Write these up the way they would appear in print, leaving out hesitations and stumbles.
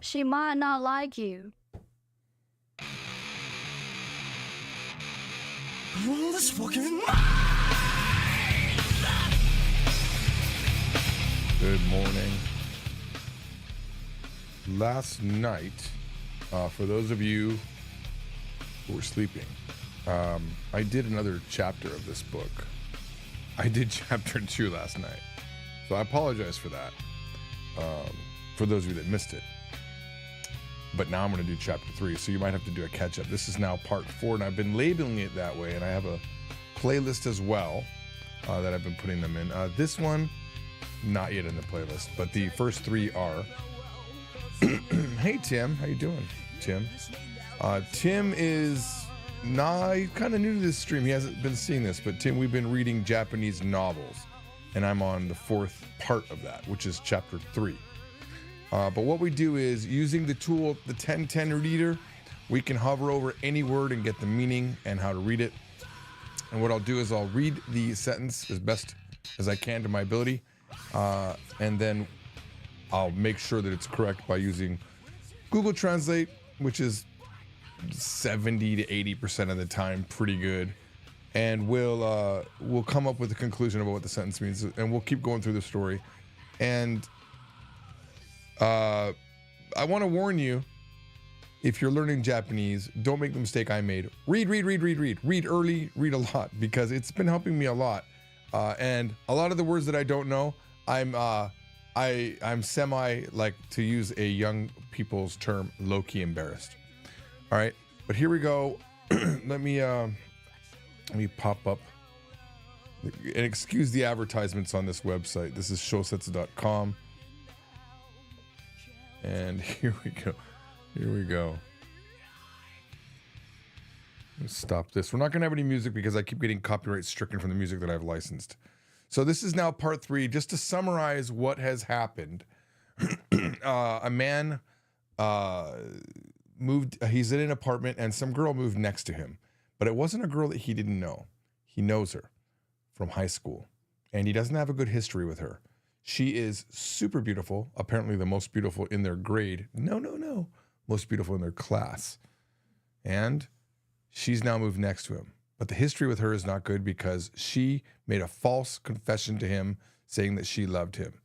She might not like you. This fucking. Good morning. Last night, for those of you who were sleeping, I did another chapter of this book. I did chapter 2 last night. So I apologize for that, for those of you that missed it. But now I'm going to do chapter 3, so you might have to do a catch-up. This is now part 4, and I've been labeling it that way, and I have a playlist as well that I've been putting them in. This one, not yet in the playlist, but the first 3 are. Hey, Tim. How you doing, Tim? Tim is he's kind of new to this stream. He hasn't been seeing this, but Tim, we've been reading Japanese novels, and I'm on the 4th part of that, which is chapter 3. But what we do is, using the tool, the 1010 reader, we can hover over any word and get the meaning and how to read it. And what I'll do is I'll read the sentence as best as I can to my ability, and then I'll make sure that it's correct by using Google Translate, which is 70 to 80% of the time pretty good. And we'll come up with a conclusion about what the sentence means, and we'll keep going through the story. And I want to warn you, if you're learning Japanese, don't make the mistake I made. Read early, read a lot, because it's been helping me a lot. And a lot of the words that I don't know, I'm semi, like, to use a young people's term, low-key embarrassed. All right, but here we go. Let me pop up and excuse the advertisements on this website. This is shosetsu.com. And here we go. Let's stop this. We're not going to have any music because I keep getting copyright stricken from the music that I've licensed. So this is now part 3. Just to summarize what has happened. A man moved. He's in an apartment, and some girl moved next to him. But it wasn't a girl that he didn't know. He knows her from high school, and he doesn't have a good history with her. She is super beautiful, apparently the most beautiful in their grade. No. Most beautiful in their class. And she's now moved next to him. But the history with her is not good because she made a false confession to him saying that she loved him.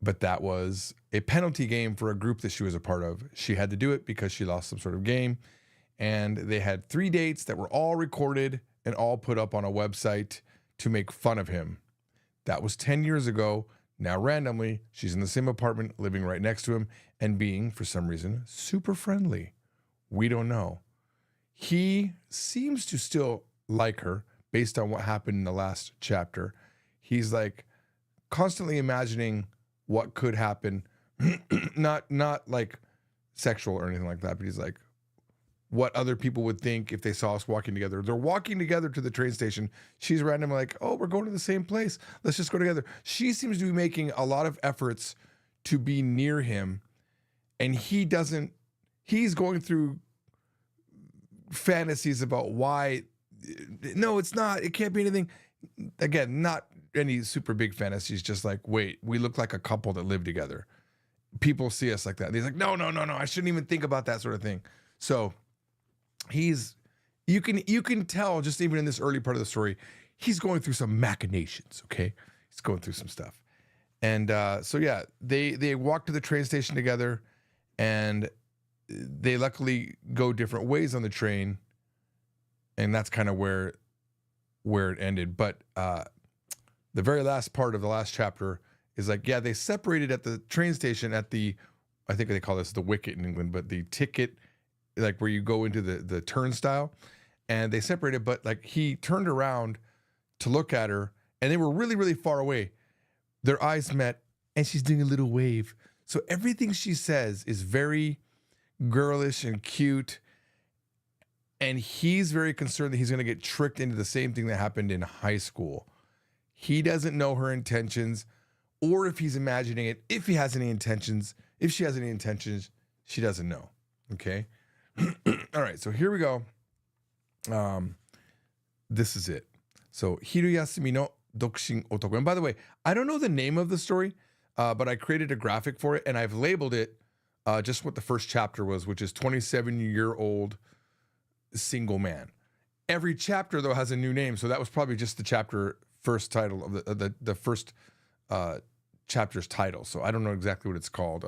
But that was a penalty game for a group that she was a part of. She had to do it because she lost some sort of game. And they had 3 dates that were all recorded and all put up on a website to make fun of him. That was 10 years ago. Now, randomly, she's in the same apartment, living right next to him, and being, for some reason, super friendly. We don't know. He seems to still like her, based on what happened in the last chapter. He's like constantly imagining what could happen. not like sexual or anything like that, but he's like, what other people would think if they saw us walking together. They're walking together to the train station. She's randomly like, oh, we're going to the same place. Let's just go together. She seems to be making a lot of efforts to be near him. And he's going through fantasies about why. No, it's not. It can't be anything. Again, not any super big fantasies. Just like, wait, we look like a couple that live together. People see us like that. And he's like, no. I shouldn't even think about that sort of thing. So you can tell just even in this early part of the story, he's going through some machinations. Okay, he's going through some stuff, and so yeah, they walk to the train station together, and they luckily go different ways on the train, and that's kind of where it ended. But the very last part of the last chapter is like, yeah, they separated at the train station at the, I think they call this the wicket in England, but the ticket, like where you go into the turnstile, and they separated, but like he turned around to look at her, and they were really, really far away. Their eyes met, and she's doing a little wave. So everything she says is very girlish and cute, and he's very concerned that he's going to get tricked into the same thing that happened in high school. He doesn't know her intentions, or if he's imagining it, if he has any intentions, if she has any intentions, she doesn't know. Okay? All right, so here we go. This is it. So, Hiruyasumi no Dokushin Otoko. And by the way, I don't know the name of the story, but I created a graphic for it, and I've labeled it just what the first chapter was, which is 27-year-old single man. Every chapter, though, has a new name, so that was probably just the chapter first title of the first chapter's title. So I don't know exactly what it's called,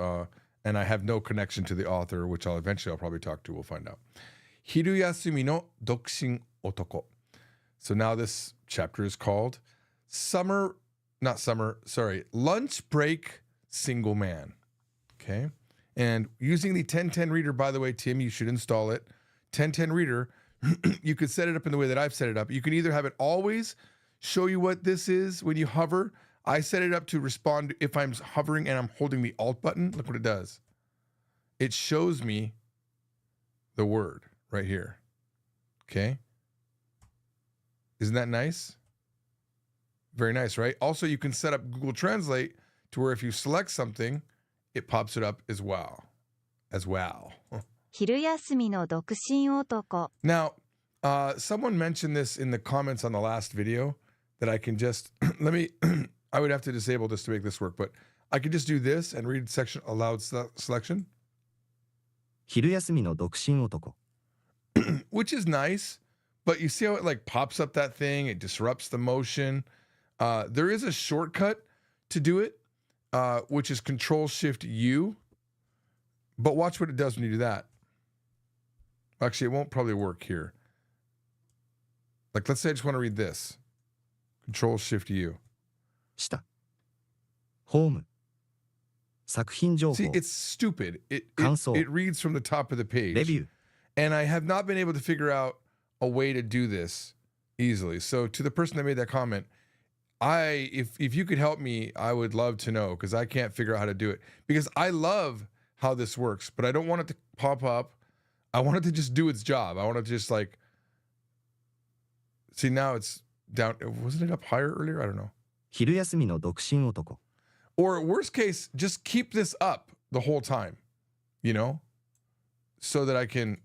and I have no connection to the author, which I'll probably talk to. We'll find out. Hiruyasumi no Dokushin Otoko. So now this chapter is called Lunch Break Single Man. Okay. And using the 1010 reader, by the way, Tim, you should install it. 1010 reader, you could set it up in the way that I've set it up. You can either have it always show you what this is when you hover. I set it up to respond if I'm hovering and I'm holding the Alt button. Look what it does. It shows me the word right here. Okay. Isn't that nice? Very nice, right? Also, you can set up Google Translate to where if you select something, it pops it up as well. Now, someone mentioned this in the comments on the last video that I can just, I would have to disable this to make this work, but I could just do this and read section allowed selection. 昼休みの独身男 Which is nice, but you see how it like pops up that thing, it disrupts the motion. There is a shortcut to do it, which is Control-Shift-U, but watch what it does when you do that. Actually, it won't probably work here. Like, let's say I just want to read this. Control-Shift-U. 下ホーム作品情報 See, it's stupid. It reads from the top of the page. レビュー And I have not been able to figure out a way to do this easily. So to the person that made that comment, if you could help me, I would love to know, because I can't figure out how to do it. Because I love how this works, but I don't want it to pop up. I want it to just do its job. I want it to just like, see, now it's down. Wasn't it up higher earlier? I don't know. 昼休みの独身男 Or worst case, just keep this up the whole time, you know, so that I can.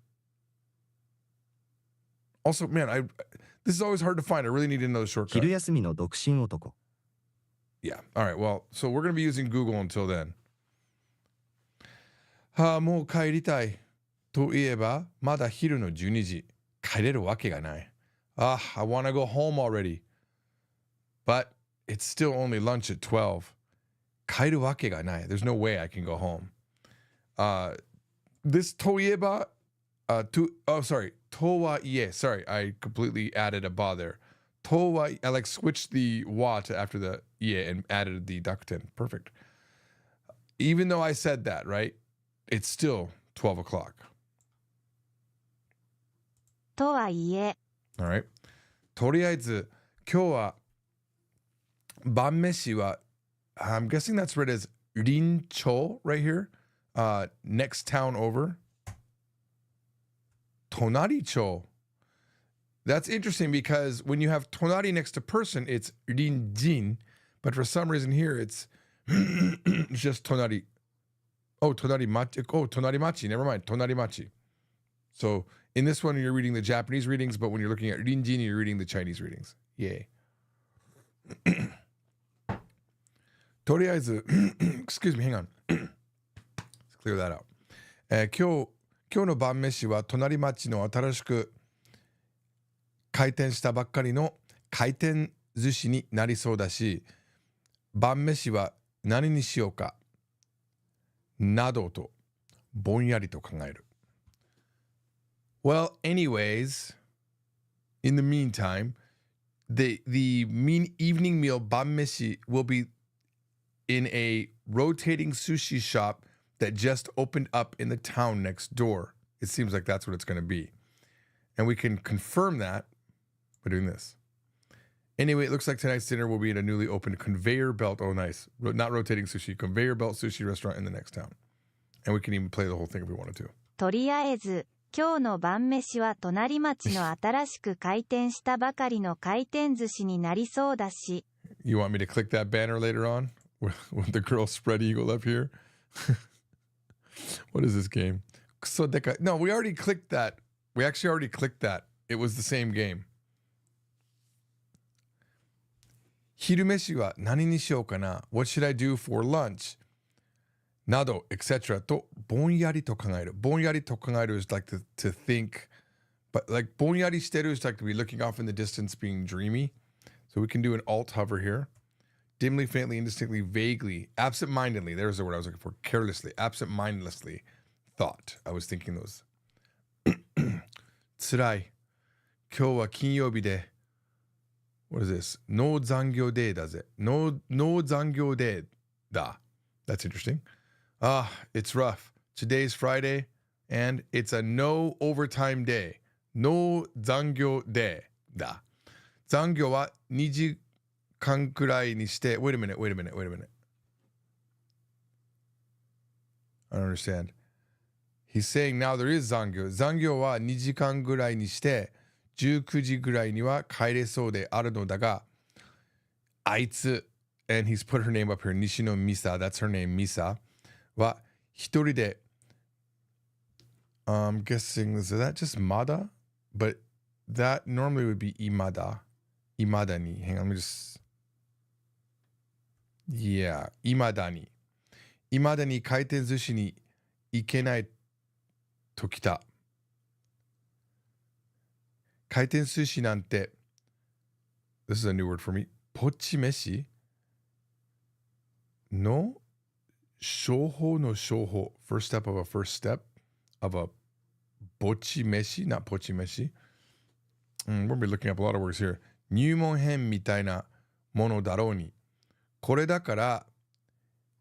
Also, man, this is always hard to find. I really need to know the shortcut. 昼休みの独身男 Yeah. All right. Well, so we're going to be using Google until then. もう帰りたいと言えばまだ昼の12時。帰れるわけがない。I want to go home already. But it's still only lunch at 12. 帰るわけがない. There's no way I can go home. This といえば sorry. とはいえ. Sorry, I completely added a ba there. とはい I like switched the wa to after the ie and added the dakuten. Perfect. Even though I said that, right? It's still 12 o'clock. とはいえ All right. とりあえず今日は晩飯は I'm guessing that's read as Rincho right here. Next town over. Tonari-cho. That's interesting because when you have tonari next to person, it's rinjin. But for some reason here, it's just tonari. Oh, tonari machi. Oh, tonari machi. Never mind. Tonari machi. So in this one, you're reading the Japanese readings, but when you're looking at rinjin, you're reading the Chinese readings. Yay. Excuse me, hang on. Let's clear that out. 今日の晩飯は隣町の新しく開店したばっかりの回転寿司になりそうだし、晩飯は何にしようかなどとぼんやりと考える。Well, anyways, in the meantime, the evening meal 晩飯 will be in a rotating sushi shop that just opened up in the town next door. It seems like that's what it's going to be. And we can confirm that by doing this. Anyway, it looks like tonight's dinner will be at a newly opened conveyor belt. Oh, nice. Not rotating sushi, conveyor belt sushi restaurant in the next town. And we can even play the whole thing if we wanted to. とりあえず今日の晩飯は隣町の新しく開店したばかりの回転寿司になりそうだし You want me to click that banner later on? With the girl spread eagle up here? What is this game? No, we already clicked that. We actually already clicked that. It was the same game. 昼飯は何にしようかな? What should I do for lunch? nado, etc. とぼんやりと考える。ぼんやりと考える is like to think, but like ぼんやりしてる is like to be looking off in the distance, being dreamy. So we can do an alt hover here. Dimly, faintly, indistinctly, vaguely, absent-mindedly. There's the word I was looking for. Carelessly, absent-mindlessly. Thought. I was thinking those. 辛い。今日は金曜日で。What is this? ノー残業デーだぜ。ノー残業デーだ。That's interesting. It's rough. Today's Friday, and it's a no overtime day. ノー残業デーだ。残業は2時間くらいにして。Wait a minute. I don't understand. He's saying now there is 残業。残業は2時間ぐらいにして、19時ぐらいには帰れそうであるのだが、あいつ、and he's put her name up here, Nishino Misa, that's her name, Misa, は一人で、I'm guessing, is that just Mada? But that normally would be Imada. Imadani. Hang on, let me just... Yeah, Imadani. Imadani 回転寿司に行けないときた。回転寿司なんて、this is a new word for me, ポチ飯の商法の商法 first step of a first step of a ぼち飯 not ポチ飯 we'll be looking up a lot of words here 入門編みたいなものだろうにこれだから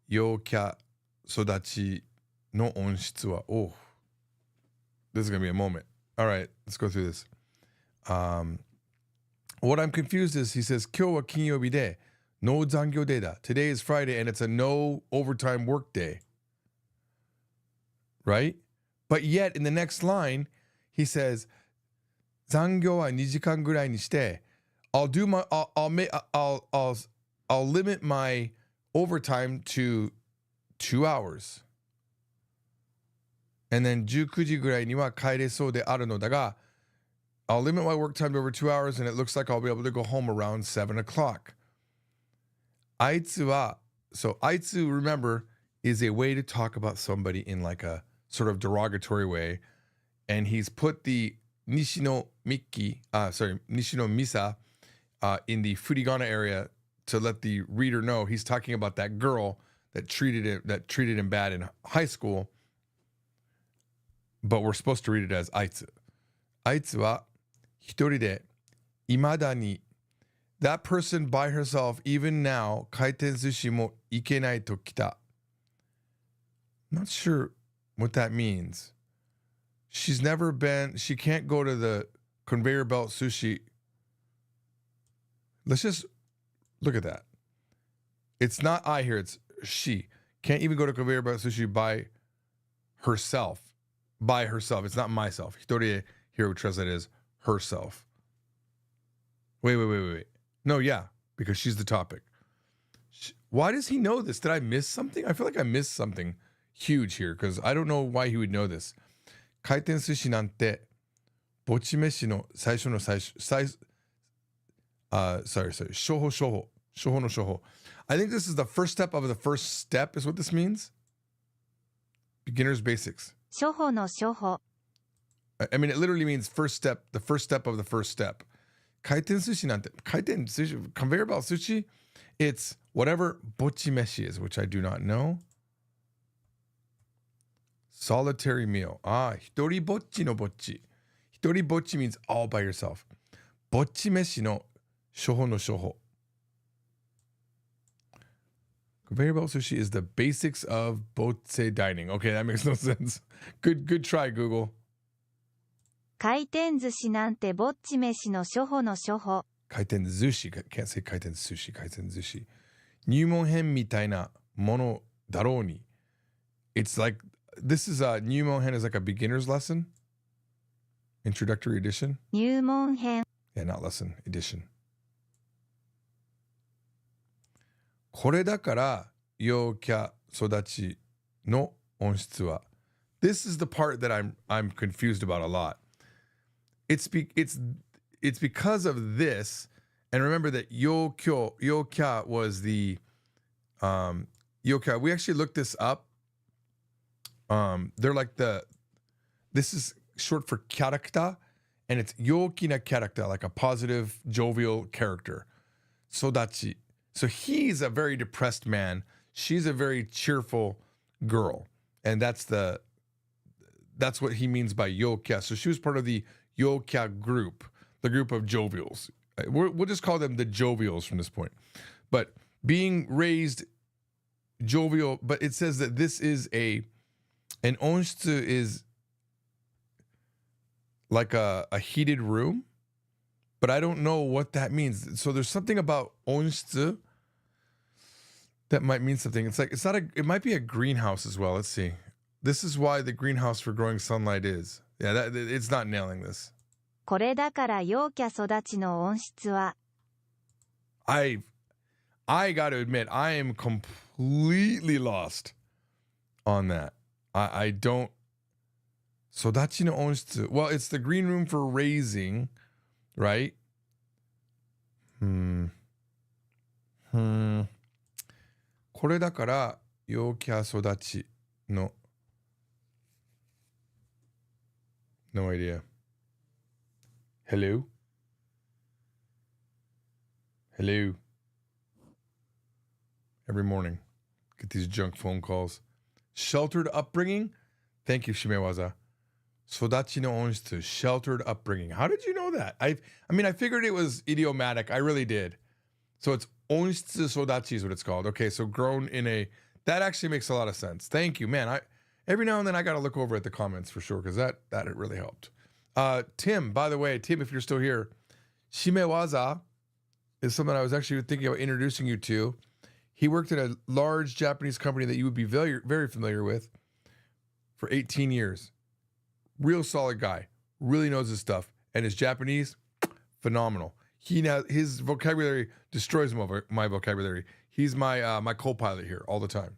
陽キャ育ちの音質はoh this is gonna be a moment all right let's go through this what I'm confused is he says 今日は金曜日でNo 残業 day da. Today is Friday and it's a no overtime work day. Right? But yet in the next line, he says, 残業は2時間ぐらいにして I'll limit my overtime to 2 hours. And then 19時ぐらいには帰れそうであるのだが I'll limit my work time to over 2 hours and it looks like I'll be able to go home around 7 o'clock. あいつは so あいつ remember is a way to talk about somebody in like a sort of derogatory way and he's put the Nishino Misa in the Furigana area to let the reader know he's talking about that girl that treated him bad in high school but we're supposed to read it as あいつあいつは一人で未だにThat person by herself, even now, 回転寿司も行けないときた. Not sure what that means. She can't go to the conveyor belt sushi. Let's just look at that. It's not I here, it's she. Can't even go to conveyor belt sushi by herself. By herself. It's not myself. Hitori here would translate as herself. Wait. No, yeah, because she's the topic. Why does he know this? Did I miss something? I feel like I missed something huge here because I don't know why he would know this. 回転寿司なんて、ぼち飯の最初の初歩の初歩. I think this is the first step of the first step is what this means. Beginner's basics. 初歩の初歩 I mean, it literally means first step, the first step of the first step. 回転寿司なんて、回転寿司, conveyor belt sushi, it's whatever ぼち飯 is, which I do not know. Solitary meal. 一人ぼっちのぼっち。一人ぼっち means all by yourself. ぼっち飯の初歩の初歩. Conveyor belt sushi is the basics of botse dining. Okay, that makes no sense. Good try, Google. 回転寿司なんてぼっち飯の初歩の初歩回転寿司 can't say 回転寿司回転寿司入門編みたいなものだろうに It's like this is a 入門編 is like a beginner's lesson introductory edition 入門編 yeah not lesson edition これだから陽キャ育ちの音質は This is the part that I'm confused about a lot It's because of this, and remember that Yokya was the Yokya. We actually looked this up They're like this is short for character, and it's yokina character, like a positive, jovial character. Sodachi. So he's a very depressed man. She's a very cheerful girl. And that's what he means by yokya. So she was part of the yokya group, the group of jovials. We'll just call them the jovials from this point. But being raised jovial, but it says that this is an onshitsu is like a heated room, but I don't know what that means. So there's something about onshitsu that might mean something. It might be a greenhouse as well. Let's see. This is why the greenhouse for growing sunlight is. Yeah, it's not nailing this. これだから陽キャ育ちの温室は I got to admit, I am completely lost on that. I don't. Sodachi no onshitsu. Well, it's the green room for raising, right? これだから陽キャ育ちの No idea. Hello? Hello? Every morning, get these junk phone calls. Sheltered upbringing? Thank you, Shimewaza. Sodachi no onshitsu, sheltered upbringing. How did you know that? I mean, I figured it was idiomatic. I really did. So it's onshitsu sodachi is what it's called. Okay, so grown in a... That actually makes a lot of sense. Thank you, man. Every now and then I got to look over at the comments for sure, because that it really helped. Tim, by the way, Tim, if you're still here, Shimewaza is someone I was actually thinking about introducing you to. He worked at a large Japanese company that you would be very, very familiar with for 18 years. Real solid guy, really knows his stuff, and his Japanese, phenomenal. His vocabulary destroys my vocabulary. He's my co-pilot here all the time.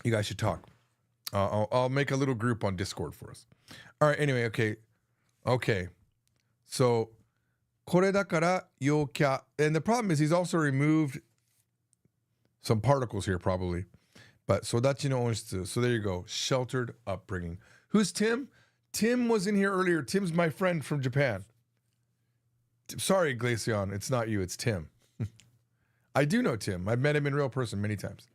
You guys should talk. I'll make a little group on Discord for us. All right. Anyway, okay. So, これだから陽キャ, and the problem is he's also removed some particles here probably. But sodachi no onshitsu. So there you go. Sheltered upbringing. Who's Tim? Tim was in here earlier. Tim's my friend from Japan. Sorry, Glaceon. It's not you. It's Tim. I do know Tim. I've met him in real person many times.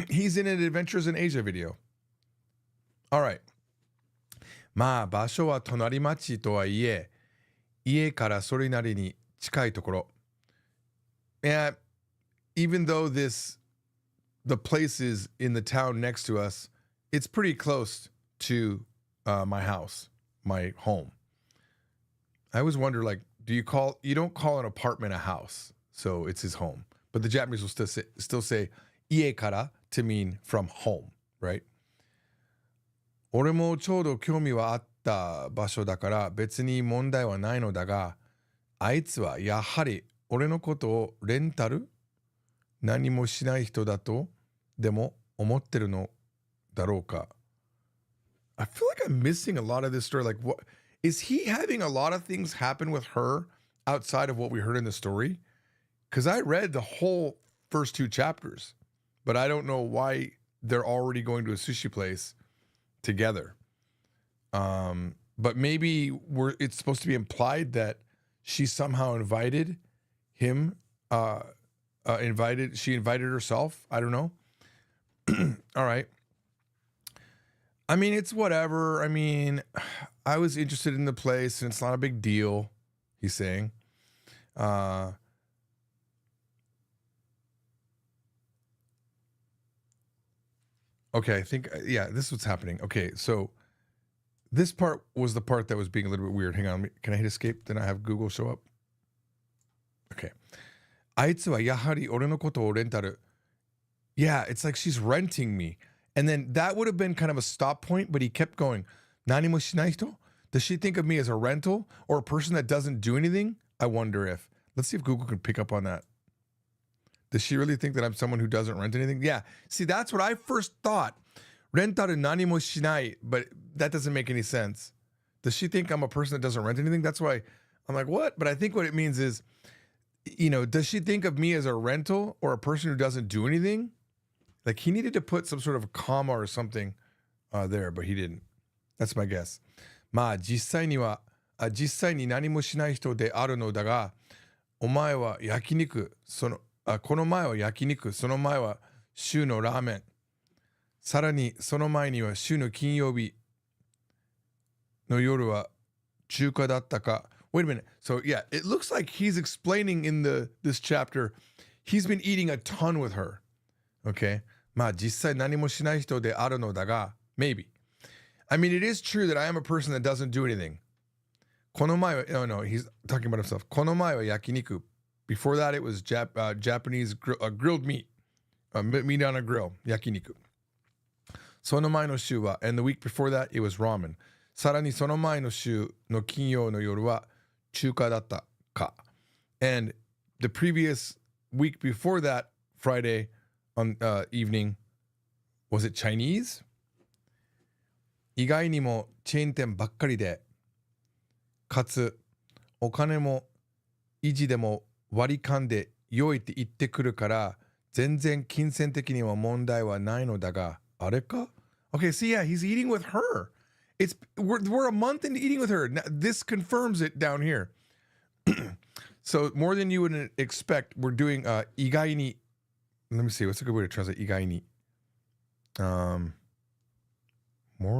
He's in an Adventures in Asia video. All right. まあ、場所は隣町とはいえ、家からそれなりに近いところ。And even though the place is in the town next to us, it's pretty close to my house, my home. I always wonder, like, you don't call an apartment a house, so it's his home. But the Japanese will still say 家から to mean from home, right? 俺もちょうど興味はあった場所だから別に問題はないのだが、あいつはやはり俺のことをレンタル何もしない人だとでも思ってるのだろうか。I feel like I'm missing a lot of this story. Like, what is he having a lot of things happen with her outside of what we heard in the story? Because I read the whole first 2 chapters, but I don't know why they're already going to a sushi place together. But maybe it's supposed to be implied that she somehow invited him. She invited herself. I don't know. All right. I mean, it's whatever. I mean, I was interested in the place and it's not a big deal, he's saying. Okay, I think, this is what's happening. Okay, so this part was the part that was being a little bit weird. Hang on, can I hit escape? Then I have Google show up. Okay. あいつはやはり俺のことをレンタル. Yeah, it's like she's renting me. And then that would have been kind of a stop point, but he kept going. 何もしない人? Does she think of me as a rental or a person that doesn't do anything? I wonder if. Let's see if Google can pick up on that. Does she really think that I'm someone who doesn't rent anything? Yeah. See, that's what I first thought. Rentaru nani mo shinai, but that doesn't make any sense. Does she think I'm a person that doesn't rent anything? That's why I'm like, what? But I think what it means is, does she think of me as a rental or a person who doesn't do anything? Like he needed to put some sort of a comma or something there, but he didn't. That's my guess. まあ実際に何もしない人であるのだが、お前は焼肉、この前は焼肉、その前は週のラーメン、さらにその前には週の金曜日の夜は中華だったか。Wait a minute. So yeah, it looks like he's explaining in this chapter, he's been eating a ton with her. Okay? まあ実際何もしない人であるのだが、maybe. I mean, it is true that I am a person that doesn't do anything. この前は, no, he's talking about himself. この前は焼肉. Before that, it was Japanese grilled meat. Meat on a grill. 焼肉. その前の週は, and the week before that, it was ramen. さらにその前の週の金曜の夜は中華だったか. And the previous week before that, Friday on evening, was it Chinese? 意外にもチェーン店ばっかりで、かつお金も維持でも割り勘で良いって言ってくるから、全然金銭的には問題はないのだが、あれか? Okay, so yeah, he's eating with her. We're a month into eating with her. Now, this confirms it down here. So more than you would expect, we're doing 意外に. Let me see, what's a good way to translate 意外に? More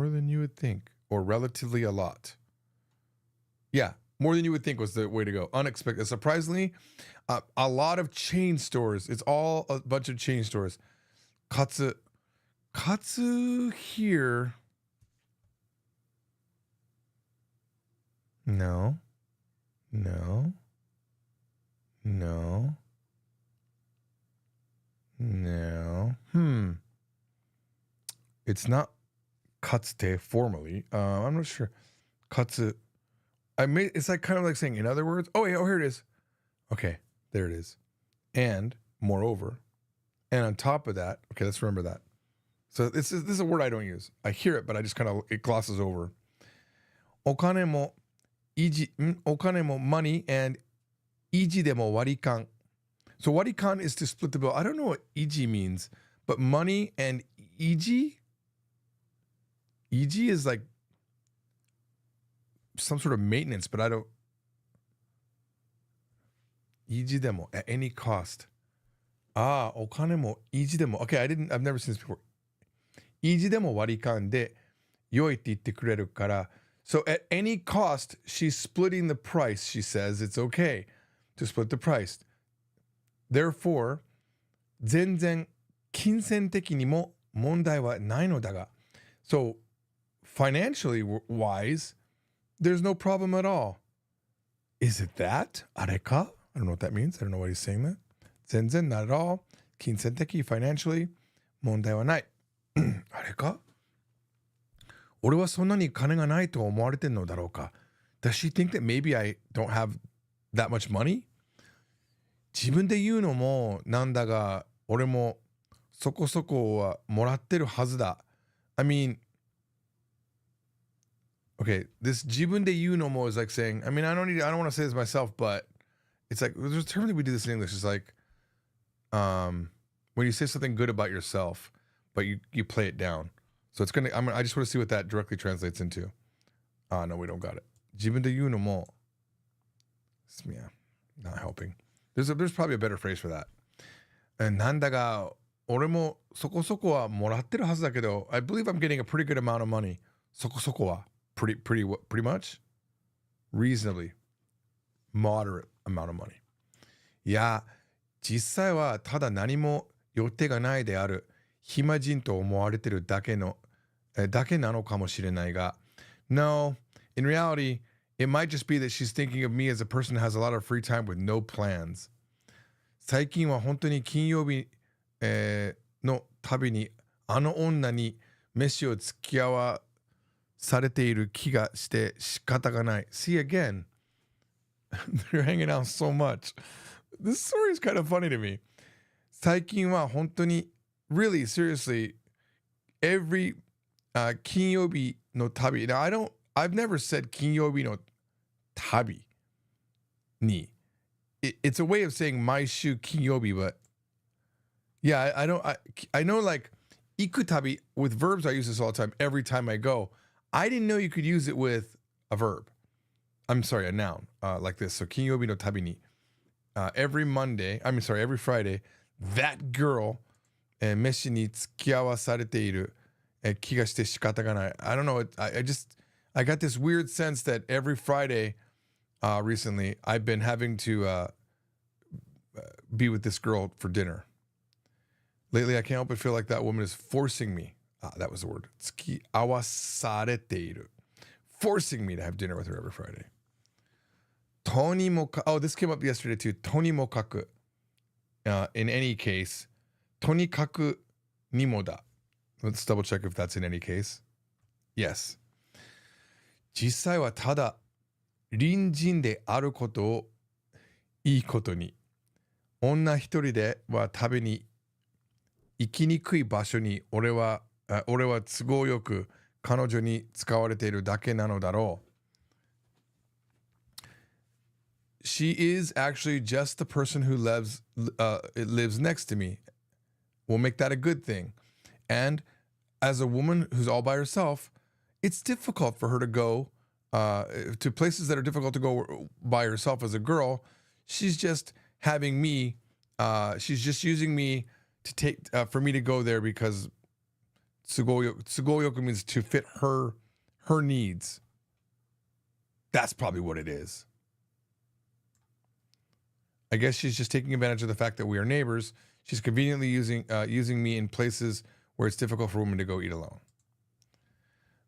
than you would think, or relatively a lot. Yeah, more than you would think was the way to go. Unexpected. Surprisingly, a lot of chain stores. It's all a bunch of chain stores. Katsu here. No. It's not katsute formally. I'm not sure. Katsu. It's like kind of like saying in other words. Oh, yeah, here it is. Okay, there it is. And moreover, and on top of that, okay, let's remember that. So this is a word I don't use. I hear it, but I just it glosses over. お金もmoney and 維持でも割り勘. So 割り勘 is to split the bill. I don't know what 維持 means, but money and 維持? 維持 is like some sort of maintenance, but I don't. 維持でも at any cost. お金も維持でも. Okay, I've never seen this before. 維持でも割り勘で良いって言ってくれるから. So at any cost, she's splitting the price. She says it's okay to split the price. Therefore, 全然金銭的にも問題はないのだが. So financially wise, there's no problem at all. Is it that? あれか? I don't know what that means. I don't know why he's saying that. 全然 not at all. 金銭的 financially 問題はない。あれか? 俺はそんなに金がないと思われてんのだろうか? Does she think that maybe I don't have that much money? 自分で言うのもなんだが、俺もそこそこはもらってるはずだ. I mean, okay, this 自分で言うのも is like saying, I mean, I don't want to say this myself, but it's like, there's a term that we do this in English. It's like, when you say something good about yourself, but you play it down. So it's I just want to see what that directly translates into. No, we don't got it. 自分で言うのも, yeah, not helping. There's probably a better phrase for that. なんだが、俺もそこそこはもらってるはずだけど, I believe I'm getting a pretty good amount of money. そこそこは pretty much? Reasonably. Moderate amount of money. いや、実際はただ何も予定がないである暇人と思われてるだけなのかもしれないが, no, in reality, it might just be that she's thinking of me as a person who has a lot of free time with no plans. 最近は本当に金曜日、のたびにあの女に飯を付き合わされている気がして仕方がない. See again, they're hanging out so much. This story is kind of funny to me. 最近は本当に really seriously every 金曜日の旅. Now I've never said 金曜日の旅に. It's a way of saying 毎週金曜日, but Yeah, I know like ikutabi with verbs. I use this all the time. Every time I go, I didn't know you could use it with a verb. I'm sorry, a noun like this. So kinyobi no tabi ni. Every Friday, that girl meshi ni tsukiawasarete iru気がして仕方がない. I don't know. I got this weird sense that every Friday recently I've been having to be with this girl for dinner. Lately, I can't help but feel like that woman is forcing me. That was the word. Tsuki awasarete iru. Forcing me to have dinner with her every Friday. This came up yesterday too. Tonimokaku. In any case, tonikaku nimoda. Let's double check if that's in any case. Yes. 実際はただ隣人であることをいいことに、女一人では食べに行きにくい場所に俺は都合よく彼女に使われているだけなのだろう。She is actually just the person who lives next to me. We'll make that a good thing. And as a woman who's all by herself, it's difficult for her to go to places that are difficult to go by herself as a girl. She's just having me, she's just using me to take, for me to go there because tsugoyoku means to fit her needs. That's probably what it is. I guess she's just taking advantage of the fact that we are neighbors. She's conveniently using me in places where it's difficult for women to go eat alone.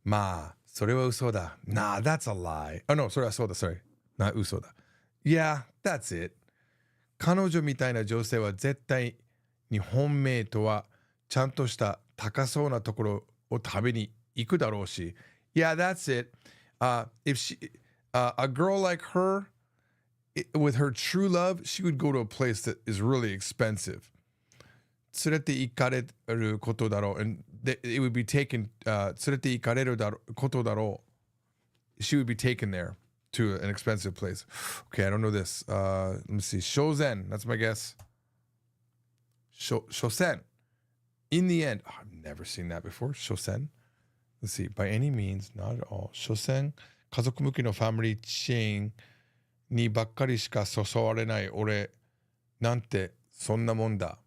Ma, それは嘘だ. Nah, that's a lie. Oh no, それはそうだ, sorry. Not 嘘だ. Yeah, that's it. 彼女みたいな女性は絶対に本命とはちゃんとした高そうなところを食べに行くだろうし. Yeah, that's it. If she, a girl like her, with her true love, she would go to a place that is really expensive. 連れて行かれることだろう. And it would be taken, 連れて行かれることだろう. She would be taken there to an expensive place. Okay, I don't know this. Let me see. Shosen, that's my guess. Shosen. In the end, I've never seen that before. Shosen. Let's see. By any means, not at all. Shosen, 家族向けのファミリーチェーンにばっかりしか誘われない俺なんてそんなもんだ.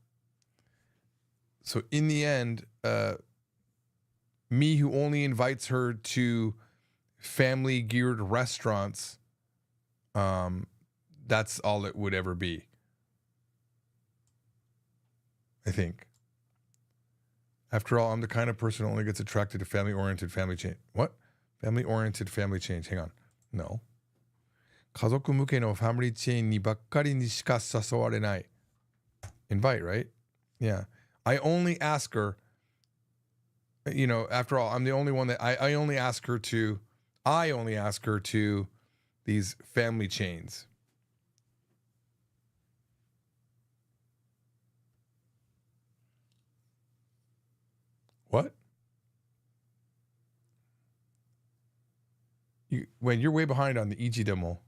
So in the end, me who only invites her to family geared restaurants, that's all it would ever be. I think. After all, I'm the kind of person who only gets attracted to family-oriented family change. What? Family-oriented family change. Hang on. No. 家族向けのファミリーチェーンにばっかりにしか誘われない. Invite, right? Yeah. I only ask her, you know, after all, I'm the only one that I only ask her to these family chains. What? When you're way behind on the Ichi demo,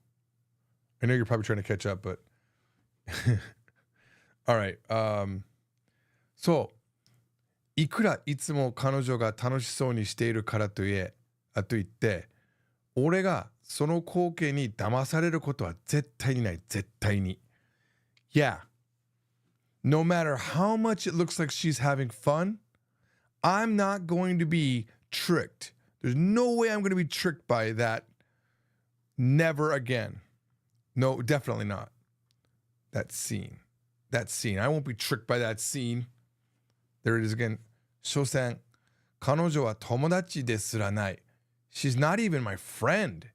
I know you're probably trying to catch up, but all right. そう。いくらいつも彼女が楽しそうにしているからと言って、俺がその光景に騙されることは絶対にない。絶対に。Yeah. No matter how much it looks like she's having fun, I'm not going to be tricked. There's no way I'm going to be tricked by that. Never again. No, definitely not. That scene. I won't be tricked by that scene. There it is again. 所詮、彼女は友達ですらない. She's not even my friend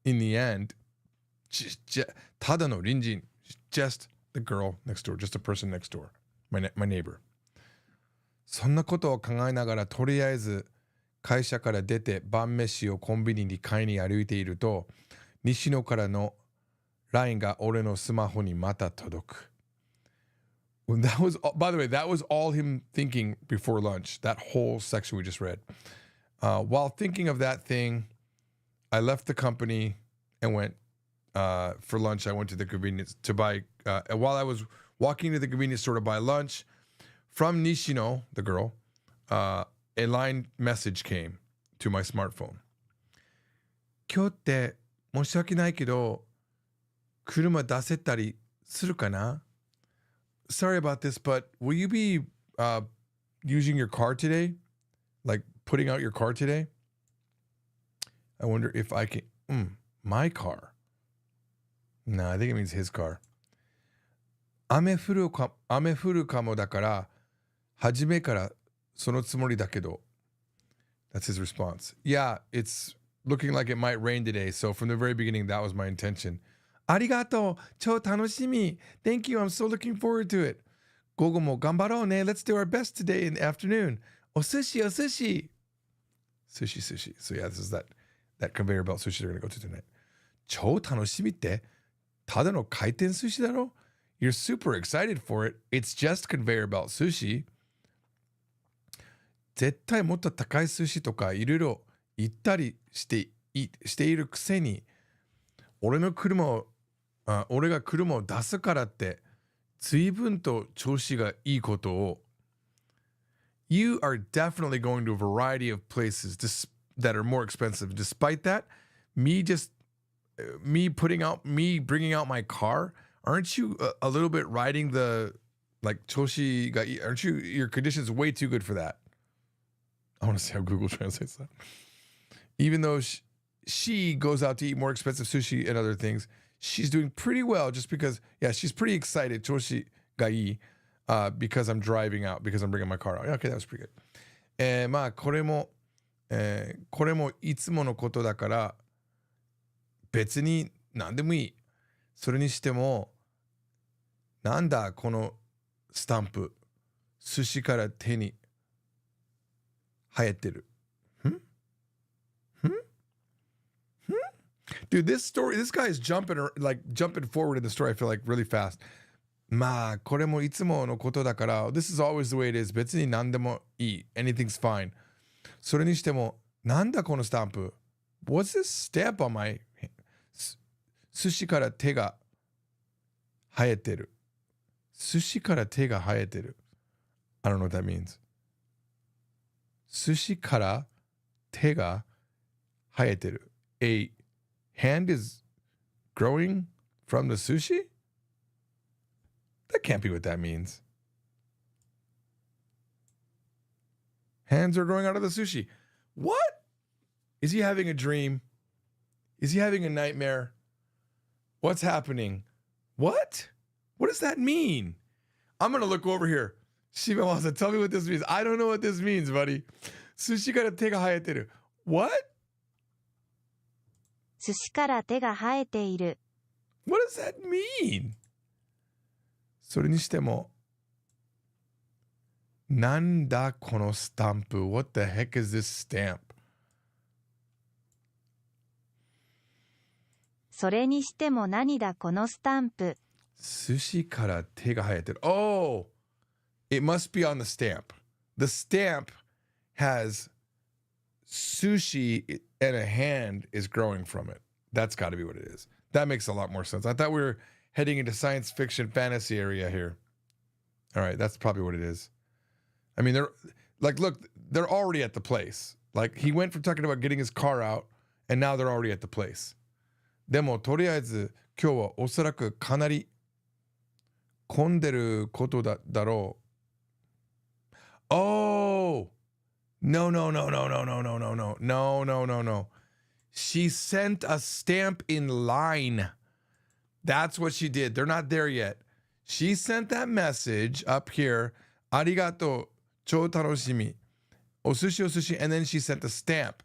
in the end.ただの隣人. Just the girl next door. Just a person next door. My neighbor. そんなことを考えながらとりあえず会社から出て晩飯をコンビニに買いに歩いていると西野からの LINE が俺のスマホにまた届く. That was, by the way, that was all him thinking before lunch. That whole section we just read. While thinking of that thing, I left the company and went for lunch. I went to the convenience to buy. While I was walking to the convenience store to buy lunch, from Nishino, the girl, a line message came to my smartphone. 今日って申し訳ないけど、車出せたりするかな? Sorry about this, but will you be using your car today? Like putting out your car today? I wonder if I can. My car. No, I think it means his car. 雨降るかもだから、初めからそのつもりだけど. That's his response. Yeah, it's looking like it might rain today. So from the very beginning, that was my intention. ありがとう。超楽しみ。Thank you. I'm so looking forward to it. 午後も頑張ろうね. Let's do our best today in the afternoon. お寿司、お寿司. Sushi. So yeah, this is that conveyor belt sushi they're going to go to tonight. 超楽しみって、ただの回転寿司だろ? You're super excited for it. It's just conveyor belt sushi. 絶対もっと高い寿司とかいろいろ行ったりしているくせに、俺が車を出すからって随分と調子がいいことを You are definitely going to a variety of places that are more expensive. Despite that, me bringing out my car, aren't you a little bit riding the like choshi ga? Aren't you, your condition's way too good for that? I want to see how Google translates that. Even though she goes out to eat more expensive sushi and other things, she's doing pretty well just because, yeah, she's pretty excited. Choshi ga ii, because I'm driving out, because I'm bringing my car out. Okay, that was pretty good. まあこれもいつものことだから別に何でもいい。それにしてもなんだこのスタンプ、寿司から手に入ってる。Dude, this guy is jumping forward in the story, I feel like, really fast. まあこれもいつものことだから This is always the way it is. 別に何でもいい。Anything's fine. それにしてもなんだこのスタンプ? What's this stamp on my 寿司から手が生えてる。寿司から手が生えてる。I don't know what that means. 寿司から手が生えてる。A hand is growing from the sushi? That can't be what that means. Hands are growing out of the sushi. What? Is he having a dream? Is he having a nightmare? What's happening? What? What does that mean? I'm going to look over here. Shimawasa, tell me what this means. I don't know what this means, buddy. Sushi kara te ga haeteru. What? 寿司から手が生えている。What does that mean? それにしても、なんだこのスタンプ? What the heck is this stamp? それにしても何だこのスタンプ。寿司から手が生えてる。Oh! It must be on the stamp. The stamp has sushi and a hand is growing from it. That's got to be what it is. That makes a lot more sense. I thought we were heading into science fiction fantasy area here. All right, that's probably what it is. I mean, they're already at the place. Like, he went from talking about getting his car out, and now they're already at the place. でも、とりあえず、今日はおそらくかなり混んでることだろう。Oh! No. She sent a stamp in line. That's what she did. They're not there yet. She sent that message up here. ありがとう。超楽しみ。お寿司. And then she sent the stamp.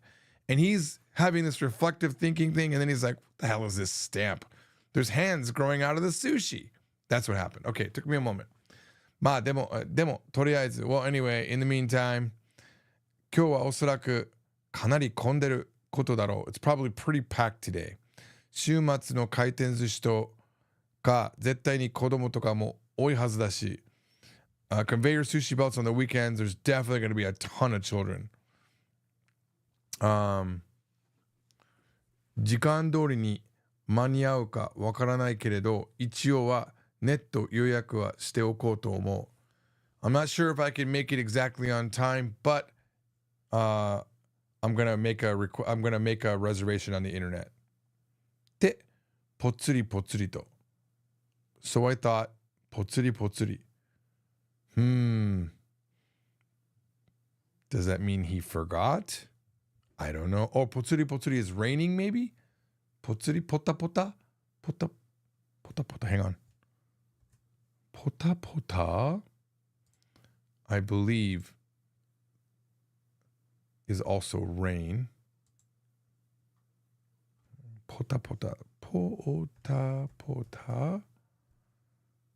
And he's having this reflective thinking thing. And then he's like, what the hell is this stamp? There's hands growing out of the sushi. That's what happened. Okay, it took me a moment. まあでも、とりあえず. Well, anyway, in the meantime, 今日はおそらくかなり混んでることだろう。It's probably pretty packed today. 週末の回転寿司とか絶対に子供とかも多いはずだし、conveyor sushi belts on the weekends, there's definitely going to be a ton of children. 時間通りに間に合うかわからないけれど、一応はネット予約はしておこうと思う。I'm not sure if I can make it exactly on time, but I'm gonna make a reservation on the internet. で、ぽっつりぽっつりと。So I thought, ぽっつりぽっつり. Does that mean he forgot? I don't know. Oh, ぽっつりぽっつり is raining maybe? ぽっつりぽたぽたぽたぽたぽた. Hang on. ぽたぽた I believe is also rain. Pota pota. Pota pota.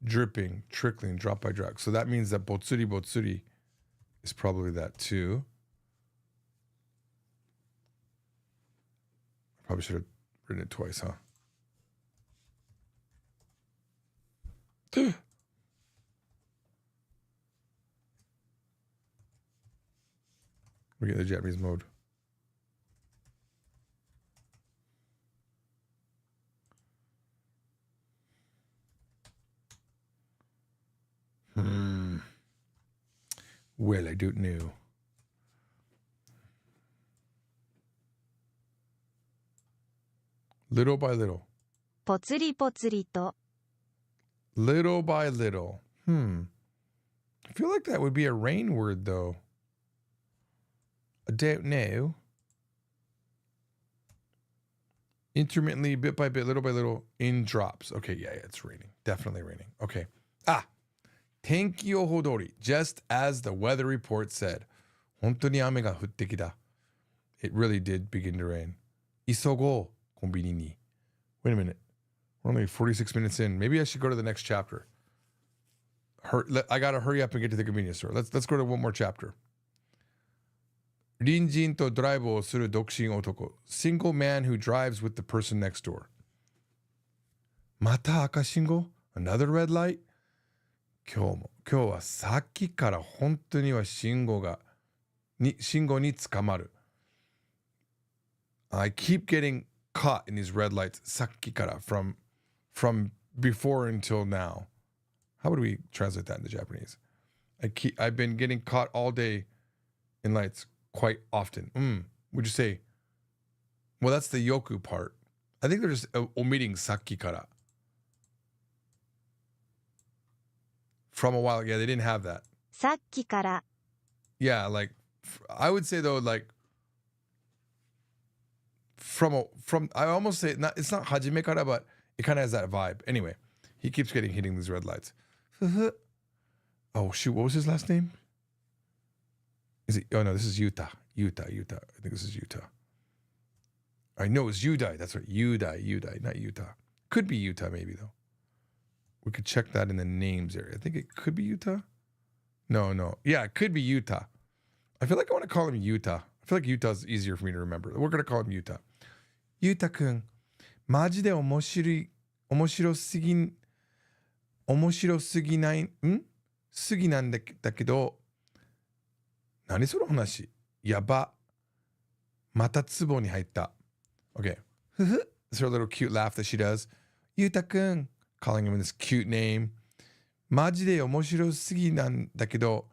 Dripping, trickling, drop by drop. So that means that botsuri botsuri is probably that too. Probably should have written it twice, huh? We get the Japanese mode. Well, I don't know. Little by little. ぽつりぽつりと。 Little by little. I feel like that would be a rain word, though. I don't know. Intermittently, bit by bit, little by little, in drops. Okay, yeah, it's raining. Definitely raining. Okay. Tenki ohodori, just as the weather report said. 本当に雨が降ってきた. It really did begin to rain. 急ごう、コンビニに. Wait a minute. We're only 46 minutes in. Maybe I should go to the next chapter. I gotta hurry up and get to the convenience store. Let's go to one more chapter. 隣人とドライブをする独身男. Single man who drives with the person next door. また赤信号? Another red light? 今日はさっきから本当には信号に捕まる. I keep getting caught in these red lights. さっきから from before until now. How would we translate that into Japanese? I've been getting caught all day in lights quite often. Would you say? Well, that's the yoku part. I think they're just omitting さっきから. From a while, yeah, they didn't have that. さっきから。 Yeah, like I would say though, like from I almost say it's not hajime kara, but it kind of has that vibe. Anyway, he keeps hitting these red lights. Oh shoot, what was his last name? Is it? Oh no, this is Yuta. Yuta. I think this is Yuta. I know it's Yudai. That's right, Yudai, not Yuta. Could be Yuta maybe though. We could check that in the names area. I think it could be Yuta. No. Yeah, it could be Yuta. I feel like I want to call him Yuta. I feel like Yuta's easier for me to remember. We're going to call him Yuta. Yuta-kun, マジで面白すぎないすぎなんだけど、何その話? やば。また壺に入った. Okay. It's her little cute laugh that she does. Yuta-kun, calling him this cute name. マジで面白すぎなんだけど,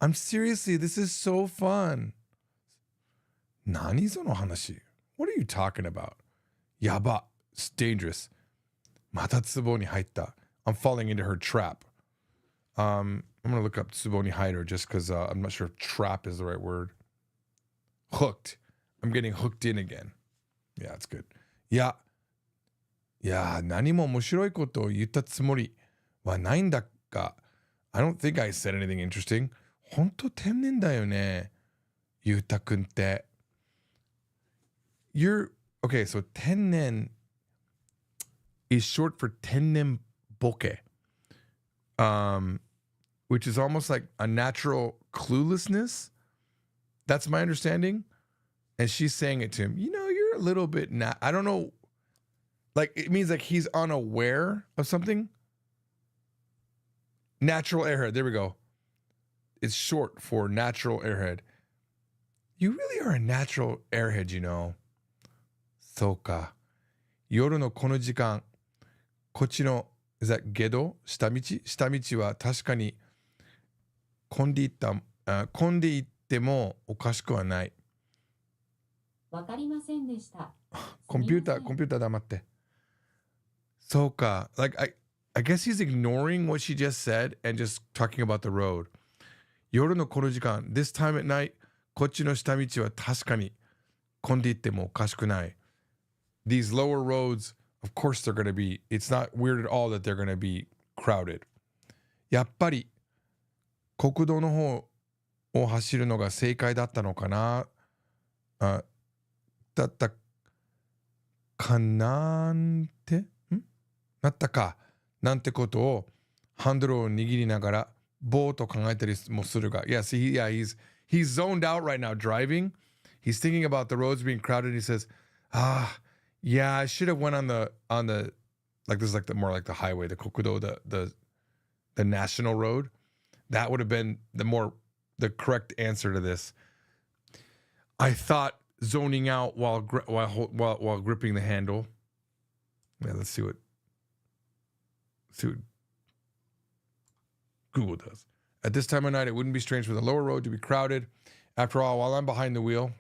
I'm seriously, this is so fun. 何その話? What are you talking about? やば. It's dangerous. また壺に入った. I'm falling into her trap. I'm going to look up 壺に入る just because I'm not sure if trap is the right word. Hooked. I'm getting hooked in again. Yeah, it's good. いや、何も面白いことを言ったつもりはないんだが、I don't think I said anything interesting. 本当天然だよね、ゆうたくんって。Okay, so 天然 is short for 天然ボケ, which is almost like a natural cluelessness. That's my understanding. And she's saying it to him. You know, you're a little bit I don't know. Like, it means like he's unaware of something. Natural airhead. There we go. It's short for natural airhead. You really are a natural airhead, you know. そうか。夜のこの時間、こっちの、is that 下道？下道は確かに混んでいった、混んでいってもおかしくはない。わかりませんでした。コンピューター黙って。そうか。Like, I guess he's ignoring what she just said and just talking about the road. 夜のこの時間、this time at night, こっちの下道は確かに混んでいってもおかしくない。These lower roads, of course they're going to be, it's not weird at all that they're going to be crowded. やっぱり国道の方を走るのが正解だったのかな、だったかなんてなったかなんてことをハンドルを握りながらぼーっと考えたりもするが he's zoned out right now driving. He's thinking about the roads being crowded. He says, yeah, I should have went on the like this is like the more like the highway, the kokudo, the national road. That would have been the correct answer to this. I thought zoning out while gripping the handle. Yeah, let's see what Google does. At this time of night, it wouldn't be strange for the lower road to be crowded. After all, while I'm behind the wheel,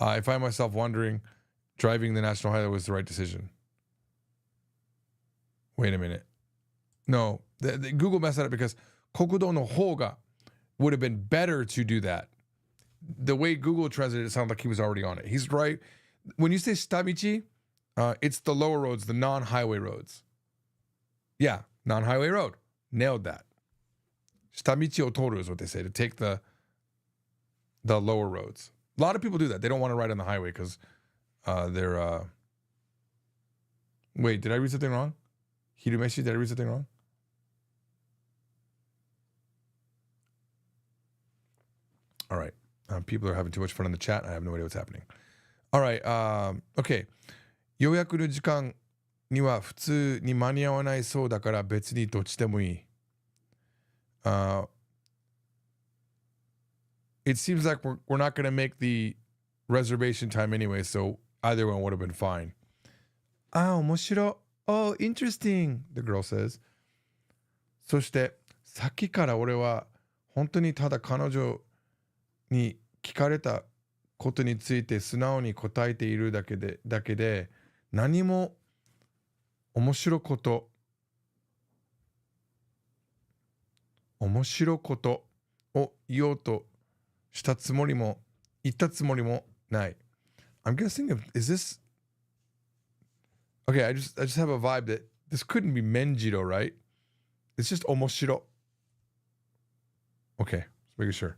I find myself wondering, driving the national highway was the right decision. Wait a minute. No, the Google messed that up because kokudo no hoga would have been better to do that. The way Google translated it sounded like he was already on it. He's right. When you say shitabichi, it's the lower roads, the non-highway roads. Yeah, non-highway road. Nailed that. Shitabichi o toru is what they say, to take the lower roads. A lot of people do that. They don't want to ride on the highway because they're... Wait, did I read something wrong? Hirumeshi, did I read something wrong? All right. People are having too much fun in the chat. I have no idea what's happening. All right. Okay. 予約の時間には普通に間に合わないそうだから別にどっちでもいい。It seems like we're not going to make the reservation time anyway, so either one would have been fine. 面白い。Oh, interesting, the girl says. そしてさっきから俺は本当にただ彼女に聞かれたことについて素直に答えているだけで何も面白いことを言おうとしたつもりも言ったつもりもない。I'm guessing is this okay, I just have a vibe that this couldn't be Menjiro, right? It's just 面白。Okay, just making sure.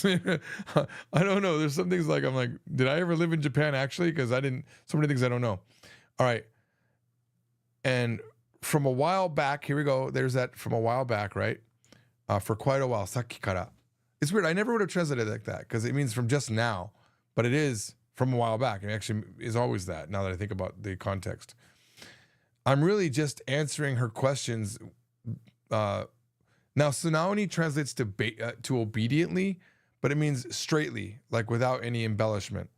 I don't know. There's some things like I'm like, did I ever live in Japan actually? Because so many things I don't know. All right. And from a while back, here we go. There's that from a while back, right? For quite a while, sakikara. It's weird. I never would have translated it like that because it means from just now, but it is from a while back. It actually is always that now that I think about the context. I'm really just answering her questions. Now, sunaoni translates to obediently, but it means straightly, like without any embellishment.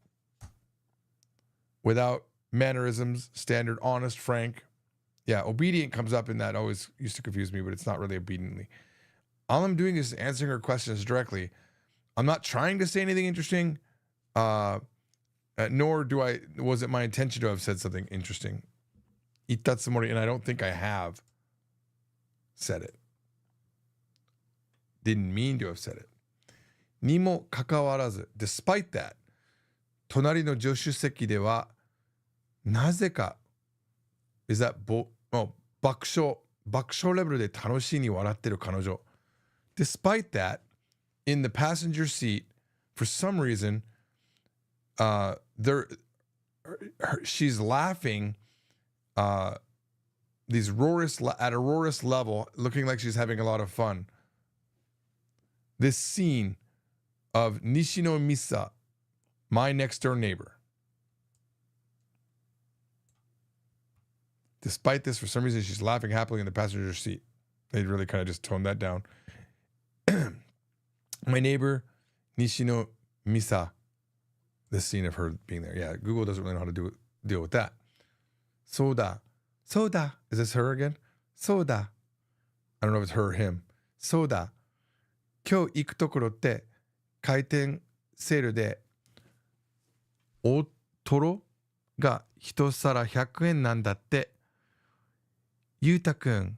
Without mannerisms, standard, honest, frank. Yeah, obedient comes up in that. Always used to confuse me, but it's not really obediently. All I'm doing is answering her questions directly. I'm not trying to say anything interesting, nor was it my intention to have said something interesting. Itatsumori, and I don't think I have said it. Didn't mean to have said it. Nimo kakawarazu. Despite that, 隣の助手席ではなぜか is that 爆笑レベルで楽しいに笑ってる彼女 Despite that, in the passenger seat, for some reason, she's laughing at a roarous level, looking like she's having a lot of fun. This scene of Nishino Misa, my next door neighbor. Despite this, for some reason, she's laughing happily in the passenger seat. They really kind of just toned that down. My neighbor, Nishino Misa. This scene of her being there. Yeah, Google doesn't really know how to deal with that. Soda. Is this her again? Soda. I don't know if it's her or him. Soda. 今日行くところって回転セールで大トロが一皿100円なんだって。ゆうたくん、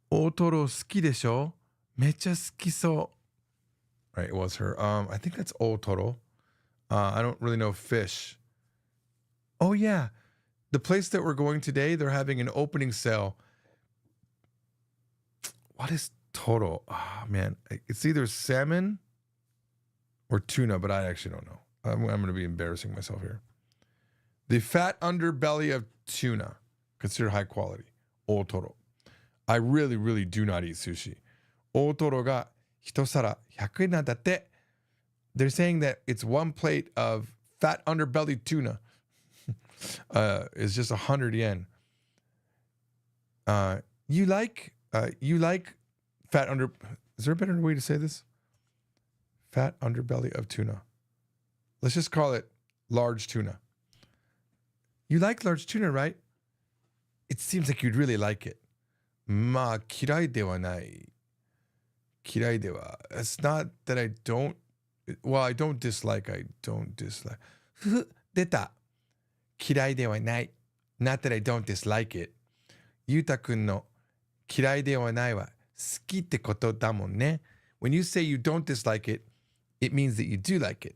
大トロ好きでしょ？めっちゃ好きそう。Right, it was her. I think that's old toro. I don't really know fish. Oh yeah, the place that we're going today, they're having an opening sale. What is toro? Oh man, it's either salmon or tuna, but I actually don't know. I'm going to be embarrassing myself here. The fat underbelly of tuna, considered high quality. Otoro. I really, really do not eat sushi. Otoro ga hitosara 100 yenなんだって. They're saying that it's one plate of fat underbelly tuna. Is just 100 yen. You like fat under... Is there a better way to say this? Fat underbelly of tuna. Let's just call it large tuna. You like large tuna, right? It seems like you'd really like it. まあ、嫌いではない。嫌いでは. It's not that I don't... Well, I don't dislike. Fufu, 出た。嫌いではない。Not that I don't dislike it. ゆうたくんの嫌いではないは好きってことだもんね。When you say you don't dislike it, it means that you do like it.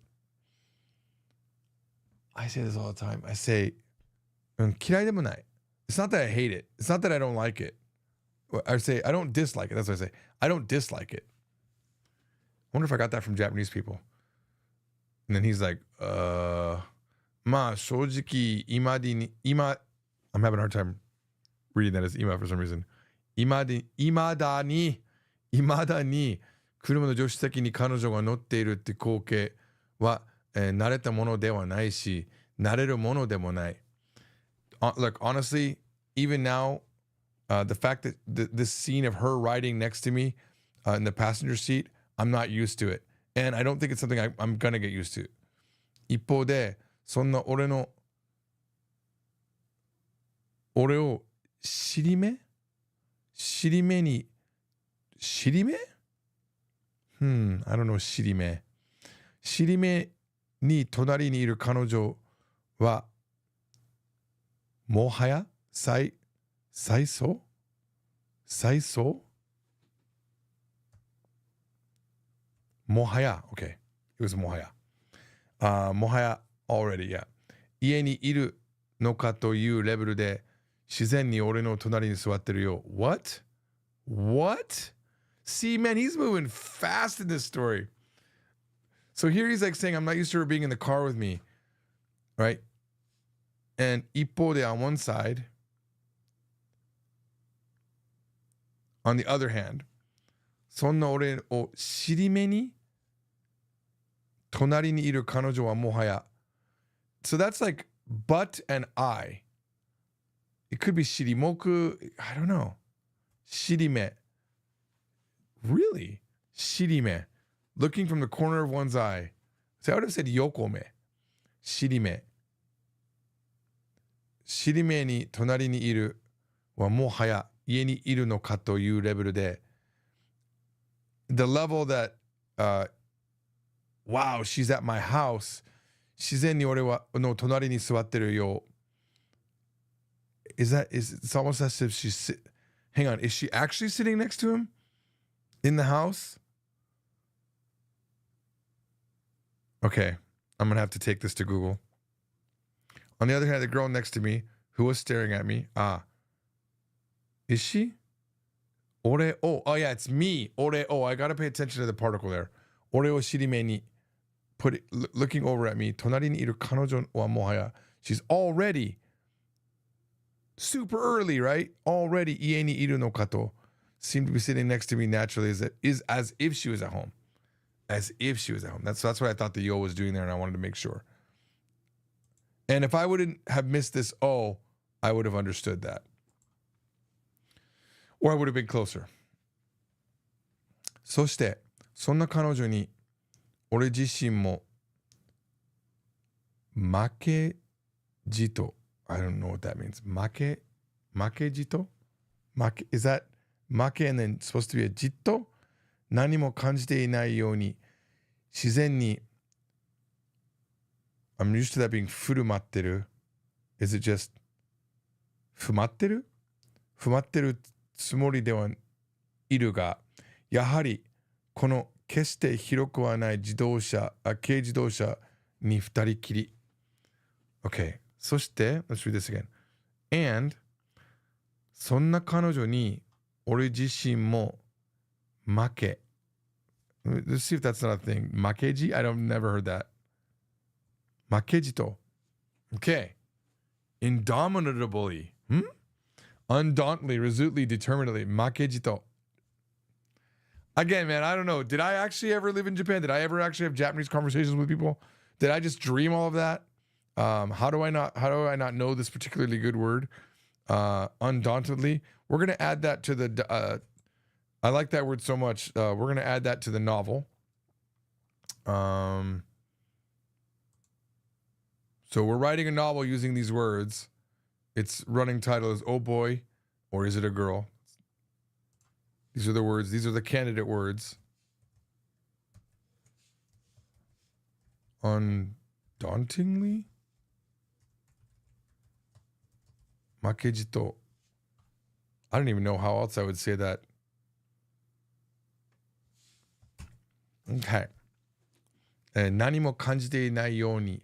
I say this all the time. I say, 嫌いでもない. It's not that I hate it. It's not that I don't like it. I say, I don't dislike it. That's what I say. I don't dislike it. I wonder if I got that from Japanese people. And then he's like, まあ正直今 I'm having a hard time reading that as 今 for some reason. いまだに車の助手席に彼女が乗っているって光景は、慣れたものではないし、慣れるものでもない。Look, honestly, even now, the fact that this scene of her riding next to me in the passenger seat, I'm not used to it. And I don't think it's something I'm going to get used to. 一方で、そんな俺を尻目にI don't know 尻目に隣にいる彼女はもはや最初もはや okay it was もはやもはや already yeah 家にいるのかというレベルで自然に俺の隣に座ってるよ What? See, man, he's moving fast in this story. So here he's like saying, I'm not used to her being in the car with me, right? And 一方で on one side, on the other hand, そんな俺を尻目に隣にいる彼女はもはや So that's like but and I. It could be shirimoku. I don't know. Shirime. Really? Shirime. Looking from the corner of one's eye. So I would have said yokome. Shirime. Shirime ni tonari ni iru wa mo haya ie ni iru no ka toいうレベルで the level that wow, she's at my house. 自然に俺はの隣に座ってるよ it's almost as if hang on, is she actually sitting next to him in the house? Okay, I'm gonna have to take this to Google. On the other hand, the girl next to me who was staring at me, is she? Oh yeah, it's me. I gotta pay attention to the particle there. Ore o shirime ni looking over at me. Tonari ni iru kanojo wa mohaya. She's already super early, right? Already ie ni iru no kato. Seemed to be sitting next to me naturally as if she was at home. As if she was at home. That's what I thought the yo was doing there, and I wanted to make sure. And if I wouldn't have missed this I would have understood that. Or I would have been closer. そして、そんな彼女に俺自身も負けじと I don't know what that means. 負けじと is that 負け and then supposed to be a じっと何も感じていないように自然に I'm used to that being 振る舞ってる Is it just ふまってるふまってるつもりではいるがやはりこの決して広くはない軽自動車に二人きり OK そして Let's read this again And そんな彼女に俺自身も負け Let's see if that's not a thing 負けじ I don't never heard that 負けじと Okay Indomitably Undauntedly, resolutely, determinedly 負けじと Again, man, I don't know. Did I actually ever live in Japan? Did I ever actually have Japanese conversations with people? Did I just dream all of that? How do I not know this particularly good word? Undauntedly. We're going to add that to the I like that word so much. We're going to add that to the novel. So we're writing a novel using these words. Its running title is Oh Boy, or Is It a Girl? These are the words. These are the candidate words. Undauntingly? Makejito. I don't even know how else I would say that. Okay. 何も感じていないように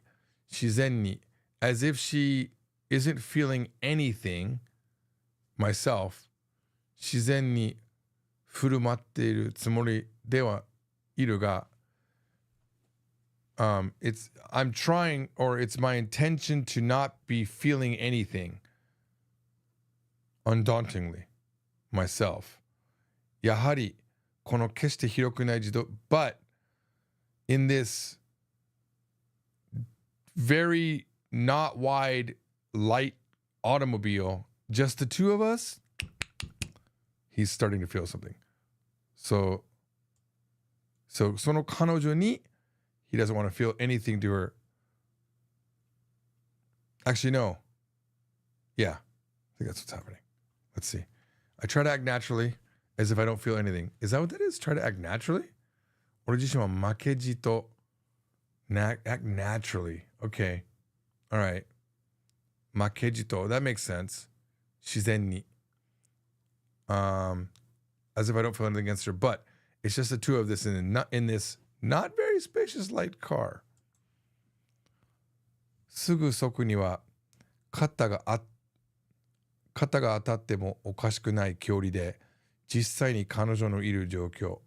自然に as if she isn't feeling anything myself 自然に振る舞っているつもりではいるがI'm trying or it's my intention to not be feeling anything undauntingly myself やはりこの決して広くない自動 but in this very not wide light automobile just the two of us he's starting to feel something so その彼女に he doesn't want to feel anything to her actually no yeah I think that's what's happening let's see I try to act naturally as if I don't feel anything is that what that is try to act naturally 俺自身は負けじと act naturally okay all right 負けじと that makes sense 自然にas if I don't feel anything against her but it's just the two of this in this not very spacious light car すぐそこには肩が当たってもおかしくない距離で実際に彼女のいる状況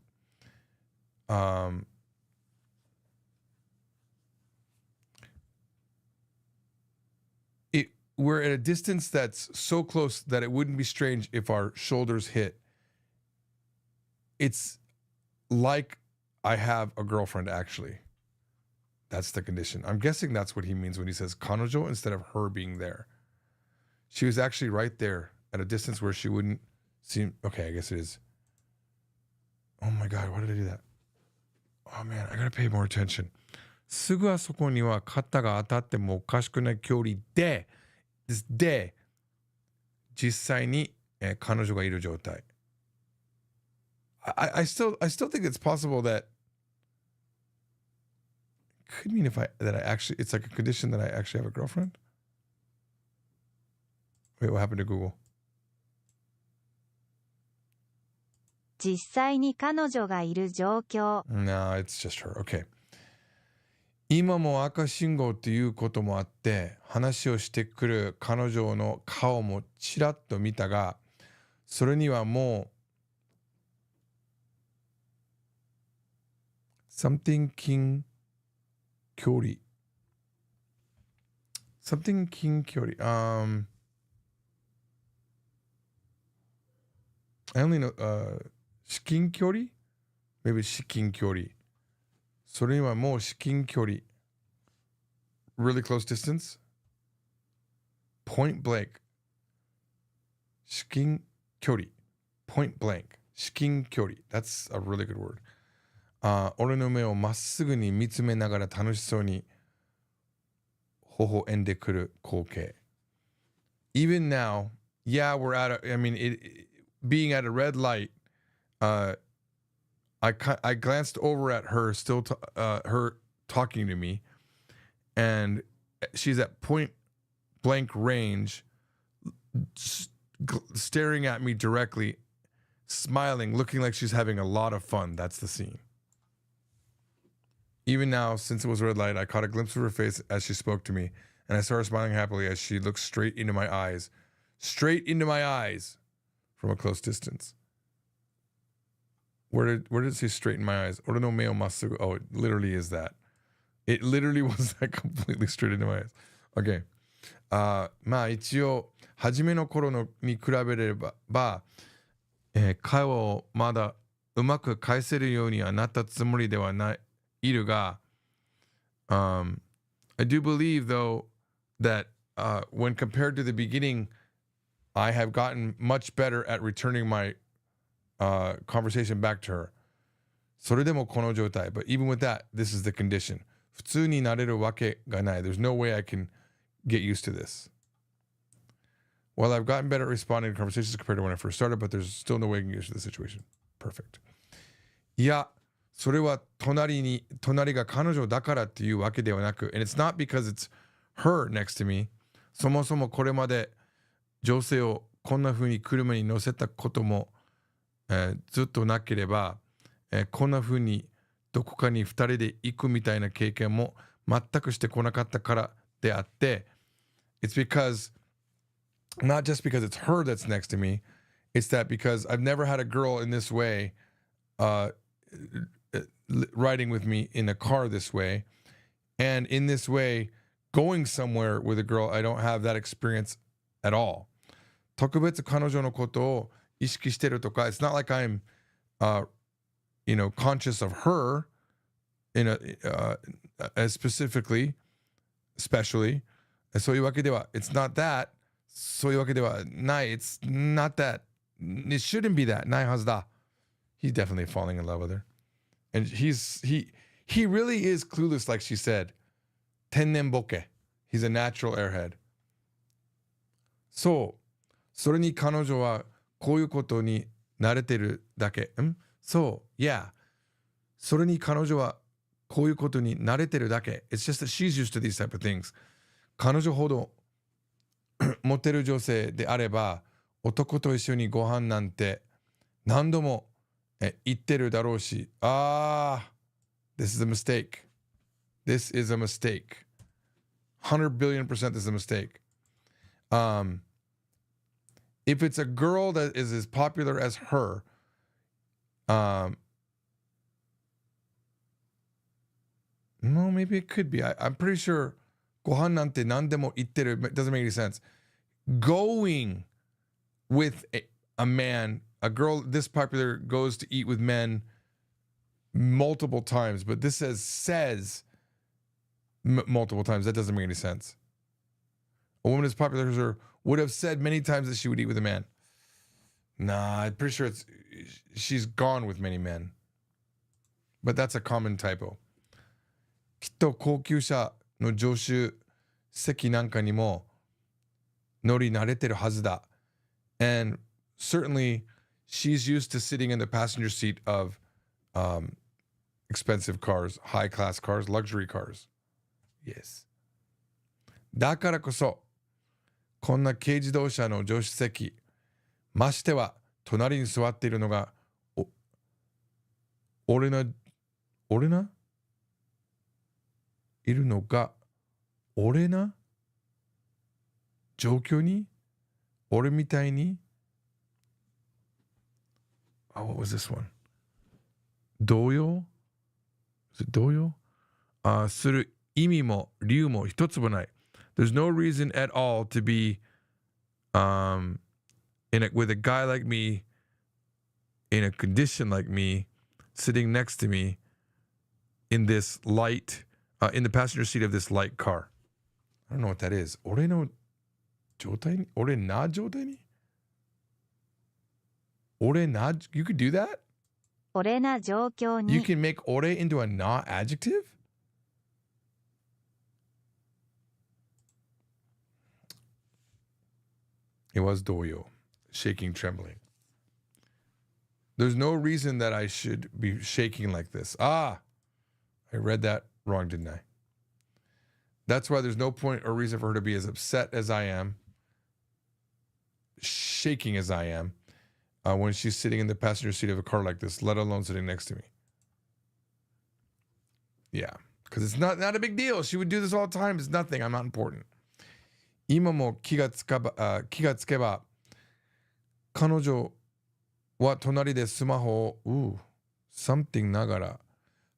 we're at a distance that's so close that it wouldn't be strange if our shoulders hit. It's like I have a girlfriend, actually. That's the condition. I'm guessing that's what he means when he says kanojo instead of her being there. She was actually right there at a distance where she wouldn't seem... Okay, I guess it is. Oh my God, why did I do that? Oh man, I gotta pay more attention. すぐあそこには肩が当たってもおかしくない距離で、で、実際に、彼女がいる状態。I still think it's possible that could mean that I actually it's like a condition that I actually have a girlfriend. Wait, what happened to Google? 実際に彼女がいる状況。No, it's just her. Okay. 今も赤信号ということもあって話をしてくる彼女の顔もちらっと見たがそれにはもう something king 距離 something king 距離I only know 至近距離 maybe 至近距離それにはもう至近距離 really close distance point blank 至近距離 point blank 至近距離 that's a really good word 俺の目をまっすぐに見つめながら楽しそうに微笑んでくる光景 even now yeah we're at I mean being at a red light I glanced over at her, still her talking to me, and she's at point blank range, staring at me directly, smiling, looking like she's having a lot of fun. That's the scene. Even now, since it was red light, I caught a glimpse of her face as she spoke to me, and I saw her smiling happily as she looked straight into my eyes from a close distance. Where did it say straight in my eyes? Ore no me o massugu. Oh, it literally is that. It literally was that, completely straight into my eyes. Okay. まあ一応初めの頃のに比べれば、会話をまだうまく返せるようにはなったつもりではいるが、I do believe though that when compared to the beginning, I have gotten much better at returning my conversation back to her. それでもこの状態. But even with that, this is the condition. 普通になれるわけがない. There's no way I can get used to this. Well, I've gotten better at responding to conversations compared to when I first started, but there's still no way I can get used to the situation. Perfect. いや、それは隣が彼女だからっていうわけではなく, and it's not because it's her next to me. そもそもこれまで女性をこんな風に車に乗せたことも、ずっとなければ、こんな風にどこかに二人で行くみたいな経験も全くしてこなかったからであって、it's because, not just because it's her that's next to me, it's that because I've never had a girl in this way, riding with me in a car this way, and in this way, going somewhere with a girl, I don't have that experience at all. 特別彼女のことを意識してるとか, it's not like I'm, conscious of her specifically, especially. そういうわけでは, it's not that. そういうわけではない. It's not that. It shouldn't be that. ないはずだ. He's definitely falling in love with her. And he really is clueless, like she said. 天然ボケ. He's a natural airhead. そう。それに彼女はこういうことに慣れてるだけ。そう。Yeah. それに彼女はこういうことに慣れてるだけ。It's just that she's used to these type of things. 彼女ほどモテる女性であれば、男と一緒にご飯なんて何度も言ってるだろうし。This is a mistake. This is a mistake. 100 billion% this is a mistake. If it's a girl that is as popular as her, no, maybe it could be. I'm pretty sure ご飯なんて何でも言ってる doesn't make any sense. Going with a man, a girl this popular goes to eat with men multiple times, but this says multiple times. That doesn't make any sense. A woman as popular as her would have said many times that she would eat with a man. Nah, I'm pretty sure she's gone with many men. But that's a common typo. きっと高級車の常習席なんかにも乗り慣れてるはずだ. And certainly she's used to sitting in the passenger seat of expensive cars, high-class cars, luxury cars. Yes. だからこそこんな軽自動車の助手席、ましては隣に座っているのが俺ないるのが俺な状況に俺みたいにwhat was this one? 動揺する意味も理由も一つもない. There's no reason at all to be with a guy like me, in a condition like me, sitting next to me in this light, in the passenger seat of this light car. I don't know what that is. 俺の状態に俺な状態に俺な You could do that? 俺な状況に You can make 俺 into a na adjective? It was doyo, shaking, trembling. There's no reason that I should be shaking like this. I read that wrong, didn't I? That's why there's no point or reason for her to be as upset as I am, shaking as I am, when she's sitting in the passenger seat of a car like this, let alone sitting next to me. Yeah, because it's not a big deal. She would do this all the time. It's nothing. I'm not important. 今も気がつけば、彼女は隣でスマホを、something ながら、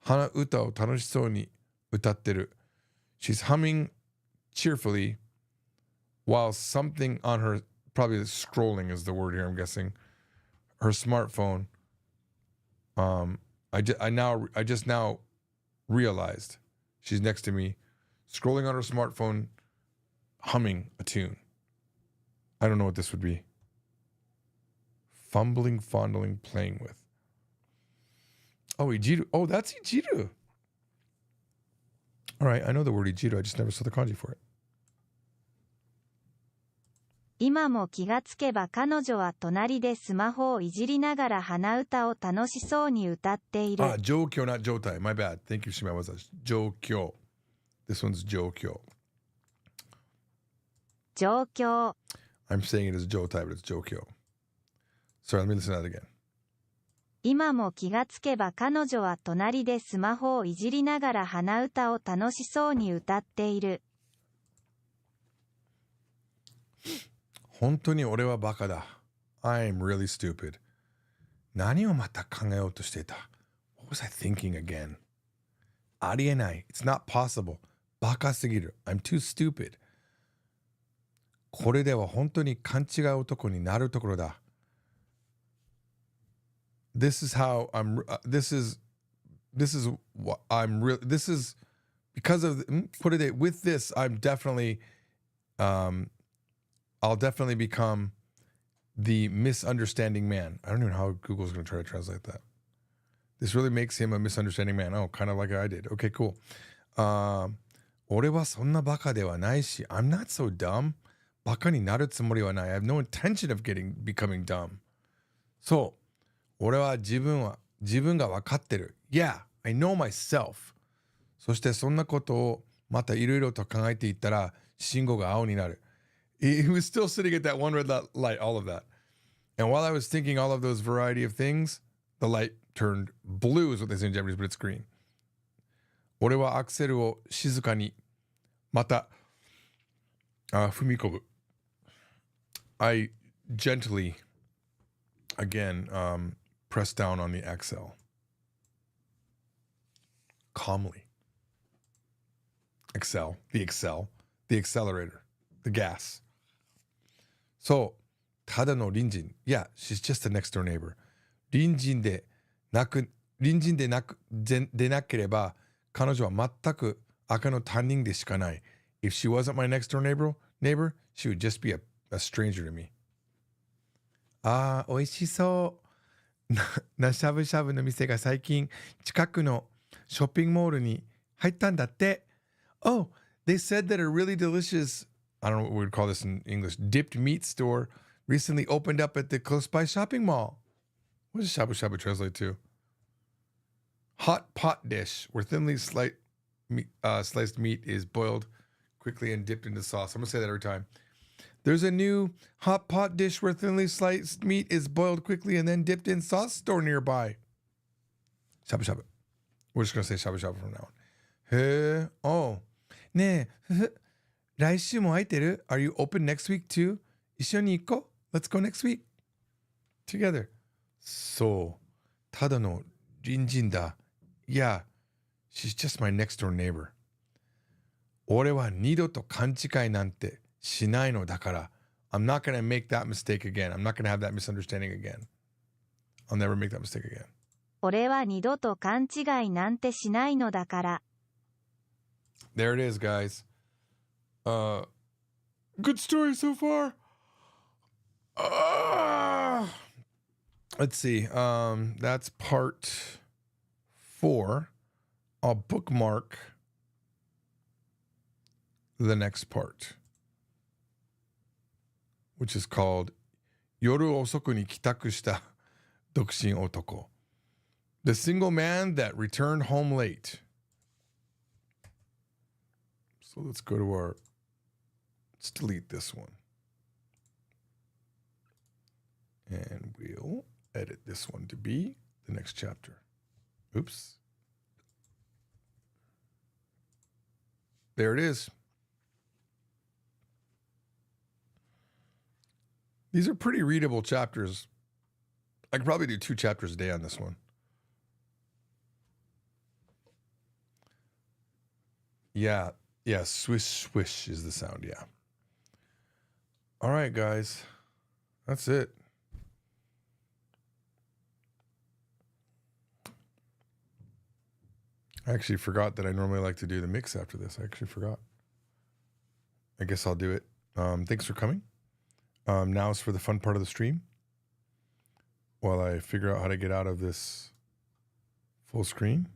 鼻歌を楽しそうに歌ってる。She's humming cheerfully while something on her, probably scrolling is the word here, I'm guessing, her smartphone. I just now realized she's next to me, scrolling on her smartphone, humming a tune. I don't know what this would be. Fumbling, fondling, playing with. Oh, Ijiru. Oh, that's Ijiru. All right, I know the word Ijiru. I just never saw the kanji for it. 今も気がつけば彼女は隣でスマホをいじりながら鼻歌を楽しそうに歌っている。状況, not 状態. My bad. Thank you, Shimawaza. 状況. This one's 状況. 状況。I'm saying it as 状態, but it's 状況. Sorry, let me listen to that again. 今も気がつけば彼女は隣でスマホをいじりながら鼻歌を楽しそうに歌っている。本当に俺はバカだ。I'm really stupid. 何をまた考えようとしていた？ What was I thinking again? ありえない。It's not possible. バカすぎる。I'm too stupid. これでは本当に勘違い男になるところだ。This is how I'm. This is what I'm real. This is because of put it with this. I'm definitely. I'll definitely become the misunderstanding man. I don't even know how Google's going to try to translate that. This really makes him a misunderstanding man. Oh, kind of like I did. Okay, cool. 俺はそんなバカではないし、I'm not so dumb. バカになるつもりはない。I have no intention of becoming dumb. そう。俺は自分が分かってる。Yeah, I know myself. そしてそんなことをまたいろいろと考えていったら、信号が青になる。He was still sitting at that one red light, all of that. And while I was thinking all of those variety of things, the light turned blue is what they say in Japanese, but it's green. 俺はアクセルを静かにまた踏み込む。I gently, again, press down on the axle. Calmly. The accelerator, the gas. そう、ただの隣人。Yeah, she's just a next door neighbor. 隣人でなければ、彼女は全く赤の他人でしかない。If she wasn't my next door neighbor, she would just be a stranger to me. 美味しそうなしゃぶしゃぶの店が最近近くのショッピングモールに入ったんだって。Oh, they said that a really delicious, I don't know what we would call this in English, dipped meat store recently opened up at the close by shopping mall. What does shabu shabu translate to? Hot pot dish where thinly sliced meat is boiled quickly and dipped into sauce. I'm going to say that every time. There's a new hot pot dish where thinly sliced meat is boiled quickly and then dipped in sauce store nearby. Shabu shabu. We're just going to say shabu shabu from now on. Hey, oh. ねえ、来週も空いてる? Are you open next week too? 一緒に行こう. Let's go next week. Together. そう。ただの隣人だ. Yeah, she's just my next door neighbor. 俺は二度と勘違いなんてしないのだから. I'm not going to make that mistake again. I'm not going to have that misunderstanding again. I'll never make that mistake again. 俺は二度と勘違いなんてしないのだから. There it is, guys. Good story so far. Let's see. That's part 4. I'll bookmark the next part, which is called 夜遅くに帰宅した Dokushin Otoko. The single man that returned home late. So let's go to our, let's delete this one. And we'll edit this one to be the next chapter. Oops. There it is. These are pretty readable chapters. I could probably do 2 chapters a day on this one. Yeah, swish, swish is the sound, yeah. All right, guys. That's it. I actually forgot that I normally like to do the mix after this. I actually forgot. I guess I'll do it. Thanks for coming. Now is for the fun part of the stream. While I figure out how to get out of this full screen.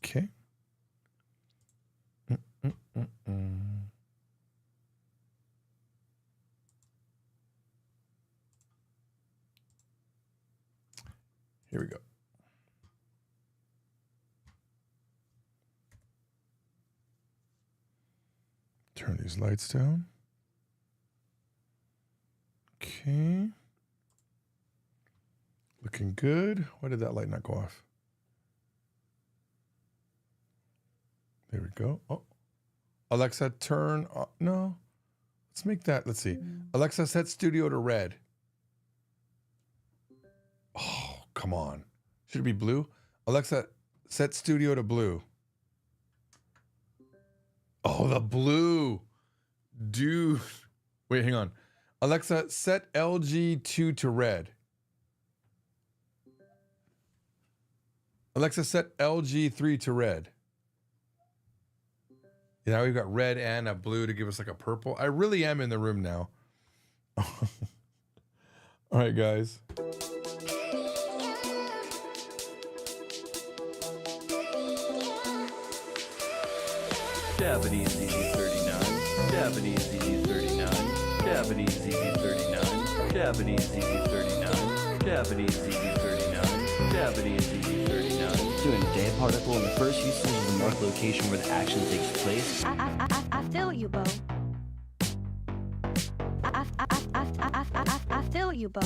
Okay. Here we go. Turn these lights down. Okay. Looking good. Why did that light not go off? There we go. Oh. Alexa, turn on. No. Let's make that. Let's see. Alexa, set studio to red. Oh, come on. Should it be blue? Alexa, set studio to blue. Oh, the blue. Dude. Wait, hang on. Alexa, set LG2 to red. Alexa, set LG3 to red. Yeah, now we've got red and a blue to give us like a purple. I really am in the room now. All right, guys. Japanese ZZ39, Japanese ZZ39, Japanese ZZ39, Japanese ZZ39, Japanese ZZ39, Japanese ZZ39. Doing a day particle in the first usage of the marked location where the action takes place. I feel you, Bo. I feel you, Bo.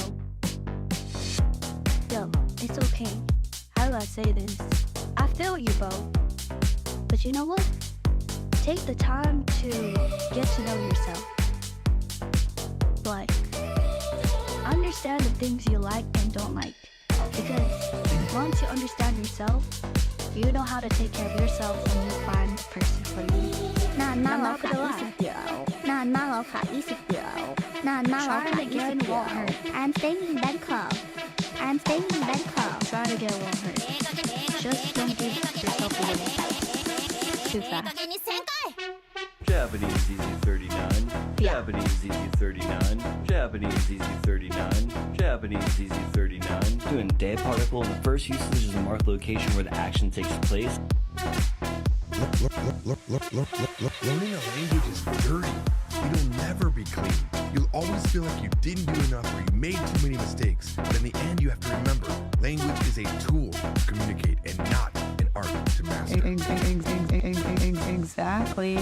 Yo, it's okay. How do I say this? I feel you, Bo. But you know what? Take the time to get to know yourself. Like, understand the things you like and don't like. Because once you understand yourself, you know how to take care of yourself when you find the person for you. I'm not gonna lie. Trying to get in won't hurt. I'm staying in Bangkok. Trying to get won't hurt. Just don't give yourself away too fast. Japanese ZZ39, Japanese ZZ39, Japanese ZZ39, Japanese ZZ39. Doing a day particle in the first usage of the marked location where the action takes place. Look. Learning a language is dirty. It'll never be clean. You'll always feel like you didn't do enough or you made too many mistakes. But in the end, you have to remember, language is a tool to communicate and not an art to master. Exactly.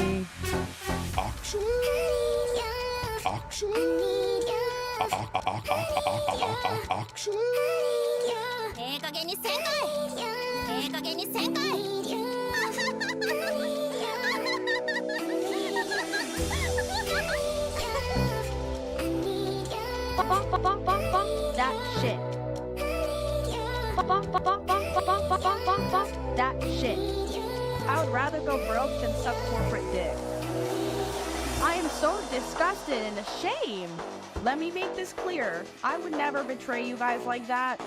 That shit. That shit. I would rather go broke than suck corporate dick. I am so disgusted and ashamed. Let me make this clear. I would never betray you guys like that.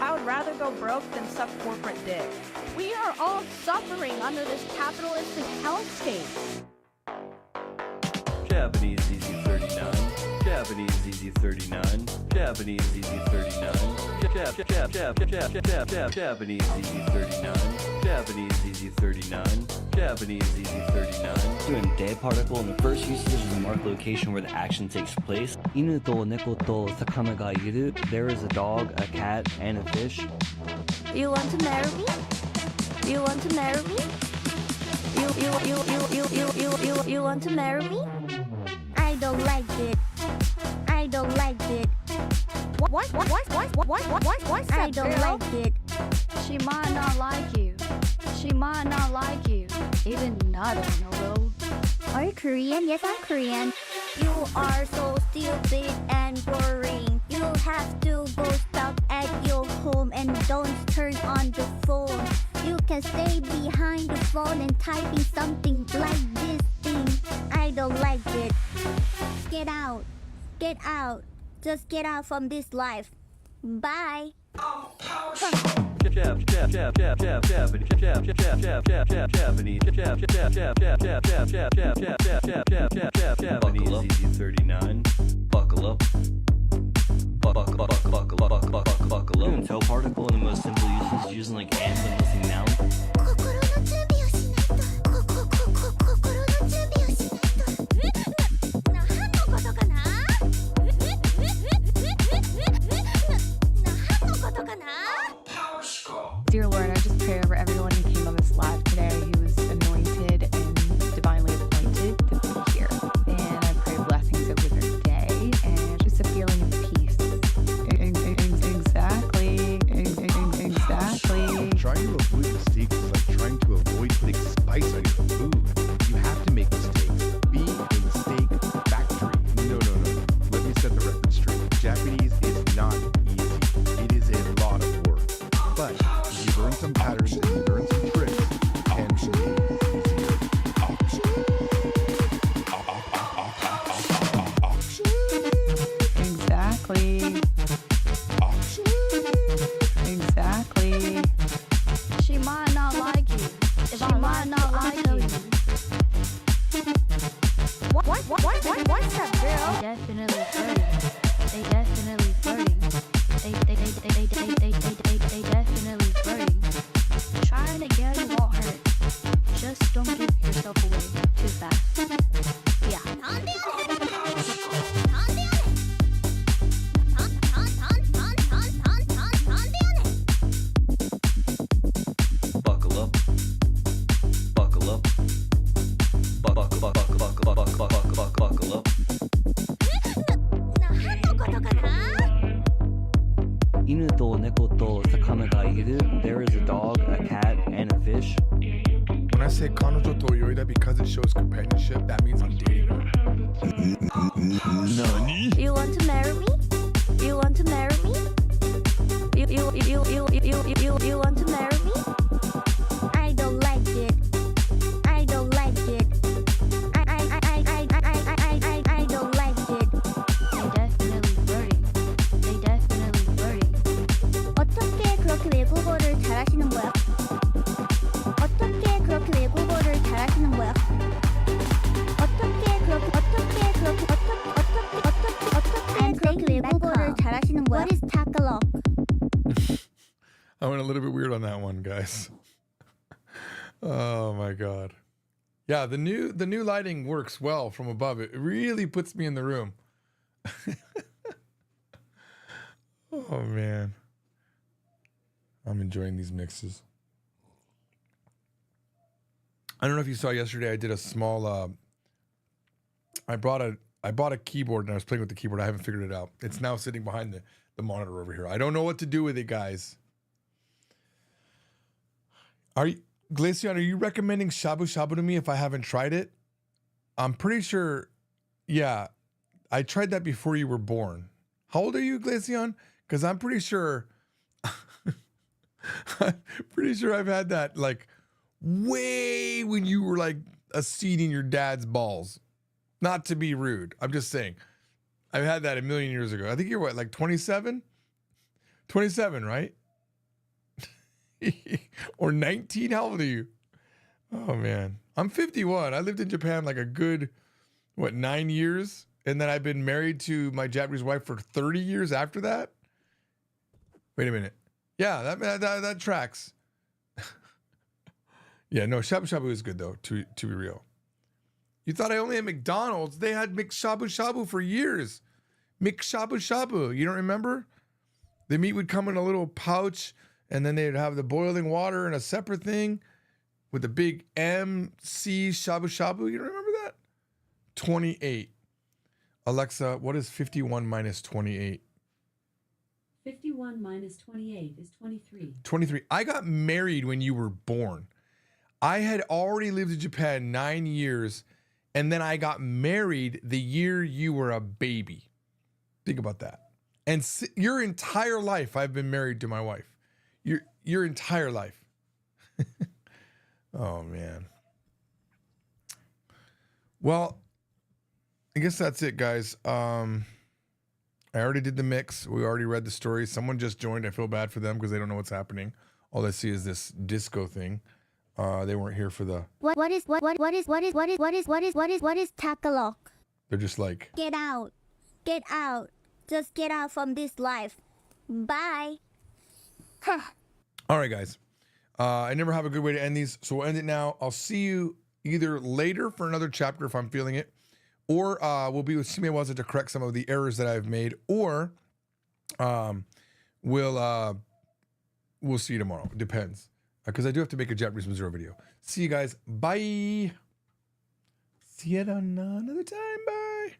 I would rather go broke than suck corporate dick. We are all suffering under this capitalistic hellscape. Japanese ZZ39, Japanese Easy 39. Japanese Easy 39. Japanese Easy 39. Japanese Easy 39. Japanese Easy 39. Doing dead particle in the first usage is the mark location where the action takes place. 犬と猫と魚がいる. There is a dog, a cat, and a fish. You want to marry me? You want to marry me? You want to marry me? I don't like it. I don't like it. What? What's I that, don't girl? like it. She might not like you. She might not like you. Even I don't know though. Are you Korean? Yes, I'm Korean. You are so stupid and boring. You have to go stuck at your home and don't turn on the phone. You can stay behind the phone and typing something like this thing. I don't like it. Get out. Get out. Just get out from this life. Bye. Japanese Easy 39. Buckle up. Buckle up. Doing tail particle in the most simple uses using like and when missing noun. 心の準備をしないと。心の準備をしないと。何のことかな？何のことかな？ Dear Lord, I just pray over everyone who came on this live today who was anointed and divinely appointed to be here. And I pray blessings over their day and just a feeling of peace. Exactly. Trying to avoid mistakes is like trying to avoid putting spice on your food. You have to make mistakes. Be a mistake factory. No. Let me set the record straight. Japanese is not easy. It is a lot of work. But if you learn some patterns and you learn some tricks, it can be easier. Exactly. She might not like you. She might not like you. What's that, girl? Definitely flirting. They definitely flirting. They definitely flirting. Trying to get you won't hurt. Just don't give yourself away too fast. Yeah. Buckle up. Buckle up. Buckle up. 犬と猫と魚がいる. There is a dog, a cat, and a fish. When I say Kanojo Toyoida because it shows companionship, that means I'm dating her. You want to marry me? You want to marry me? You want to marry me? I don't like it. I don't like it. I don't like it. They definitely flirting. They definitely flirting. 어떻게 그렇게 외국어를 잘하시는 거야? 어떻게 그렇게 외국어를 잘하시는 거야? 어떻게 외국어를 잘하시는 거야? What is Tagalog? I went a little bit weird on that one, guys. Oh my god. Yeah, the new lighting works well from above. It really puts me in the room. Oh man. I'm enjoying these mixes. I don't know if you saw yesterday, I did a small I bought a keyboard and I was playing with the keyboard. I haven't figured it out. It's now sitting behind the monitor over here. I don't know what to do with it, guys. Glacian, are you recommending shabu shabu to me if I haven't tried it? I'm pretty sure, yeah, I tried that before you were born. How old are you, Glacian? Because I'm pretty sure, I've had that like way when you were like a seed in your dad's balls. Not to be rude. I'm just saying. I've had that a million years ago. I think you're what, like 27? 27, right? Or 19? How old are you? Oh man. I'm 51. I lived in Japan like a good, 9 years? and then I've been married to my Japanese wife for 30 years after that. Wait a minute. Yeah, that tracks. Yeah, no, shabu shabu is good though, to be real. You thought I only had McDonald's? They had McShabu Shabu for years. McShabu Shabu. You don't remember? The meat would come in a little pouch, and then they'd have the boiling water in a separate thing with the big MC Shabu Shabu. You don't remember that? 28. Alexa, what is 51 minus 28? 51 minus 28 is 23. 23. I got married when you were born. I had already lived in Japan 9 years, and then I got married the year you were a baby. Think about that. And your entire life, I've been married to my wife. Your entire life. Oh, man. Well, I guess that's it, guys. I already did the mix. We already read the story. Someone just joined. I feel bad for them because they don't know what's happening. All they see is this disco thing. They weren't here for the. What is Tagalog? They're just like. Get out. Get out. Just get out from this life. Bye. All right, guys. I never have a good way to end these, so we'll end it now. I'll see you either later for another chapter if I'm feeling it, or we'll be with Shimewaza to correct some of the errors that I've made, or we'll see you tomorrow. It depends, because I do have to make a Japanese Missouri video. See you guys. Bye. See you another time. Bye.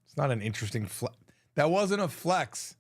It's not an interesting flex. That wasn't a flex.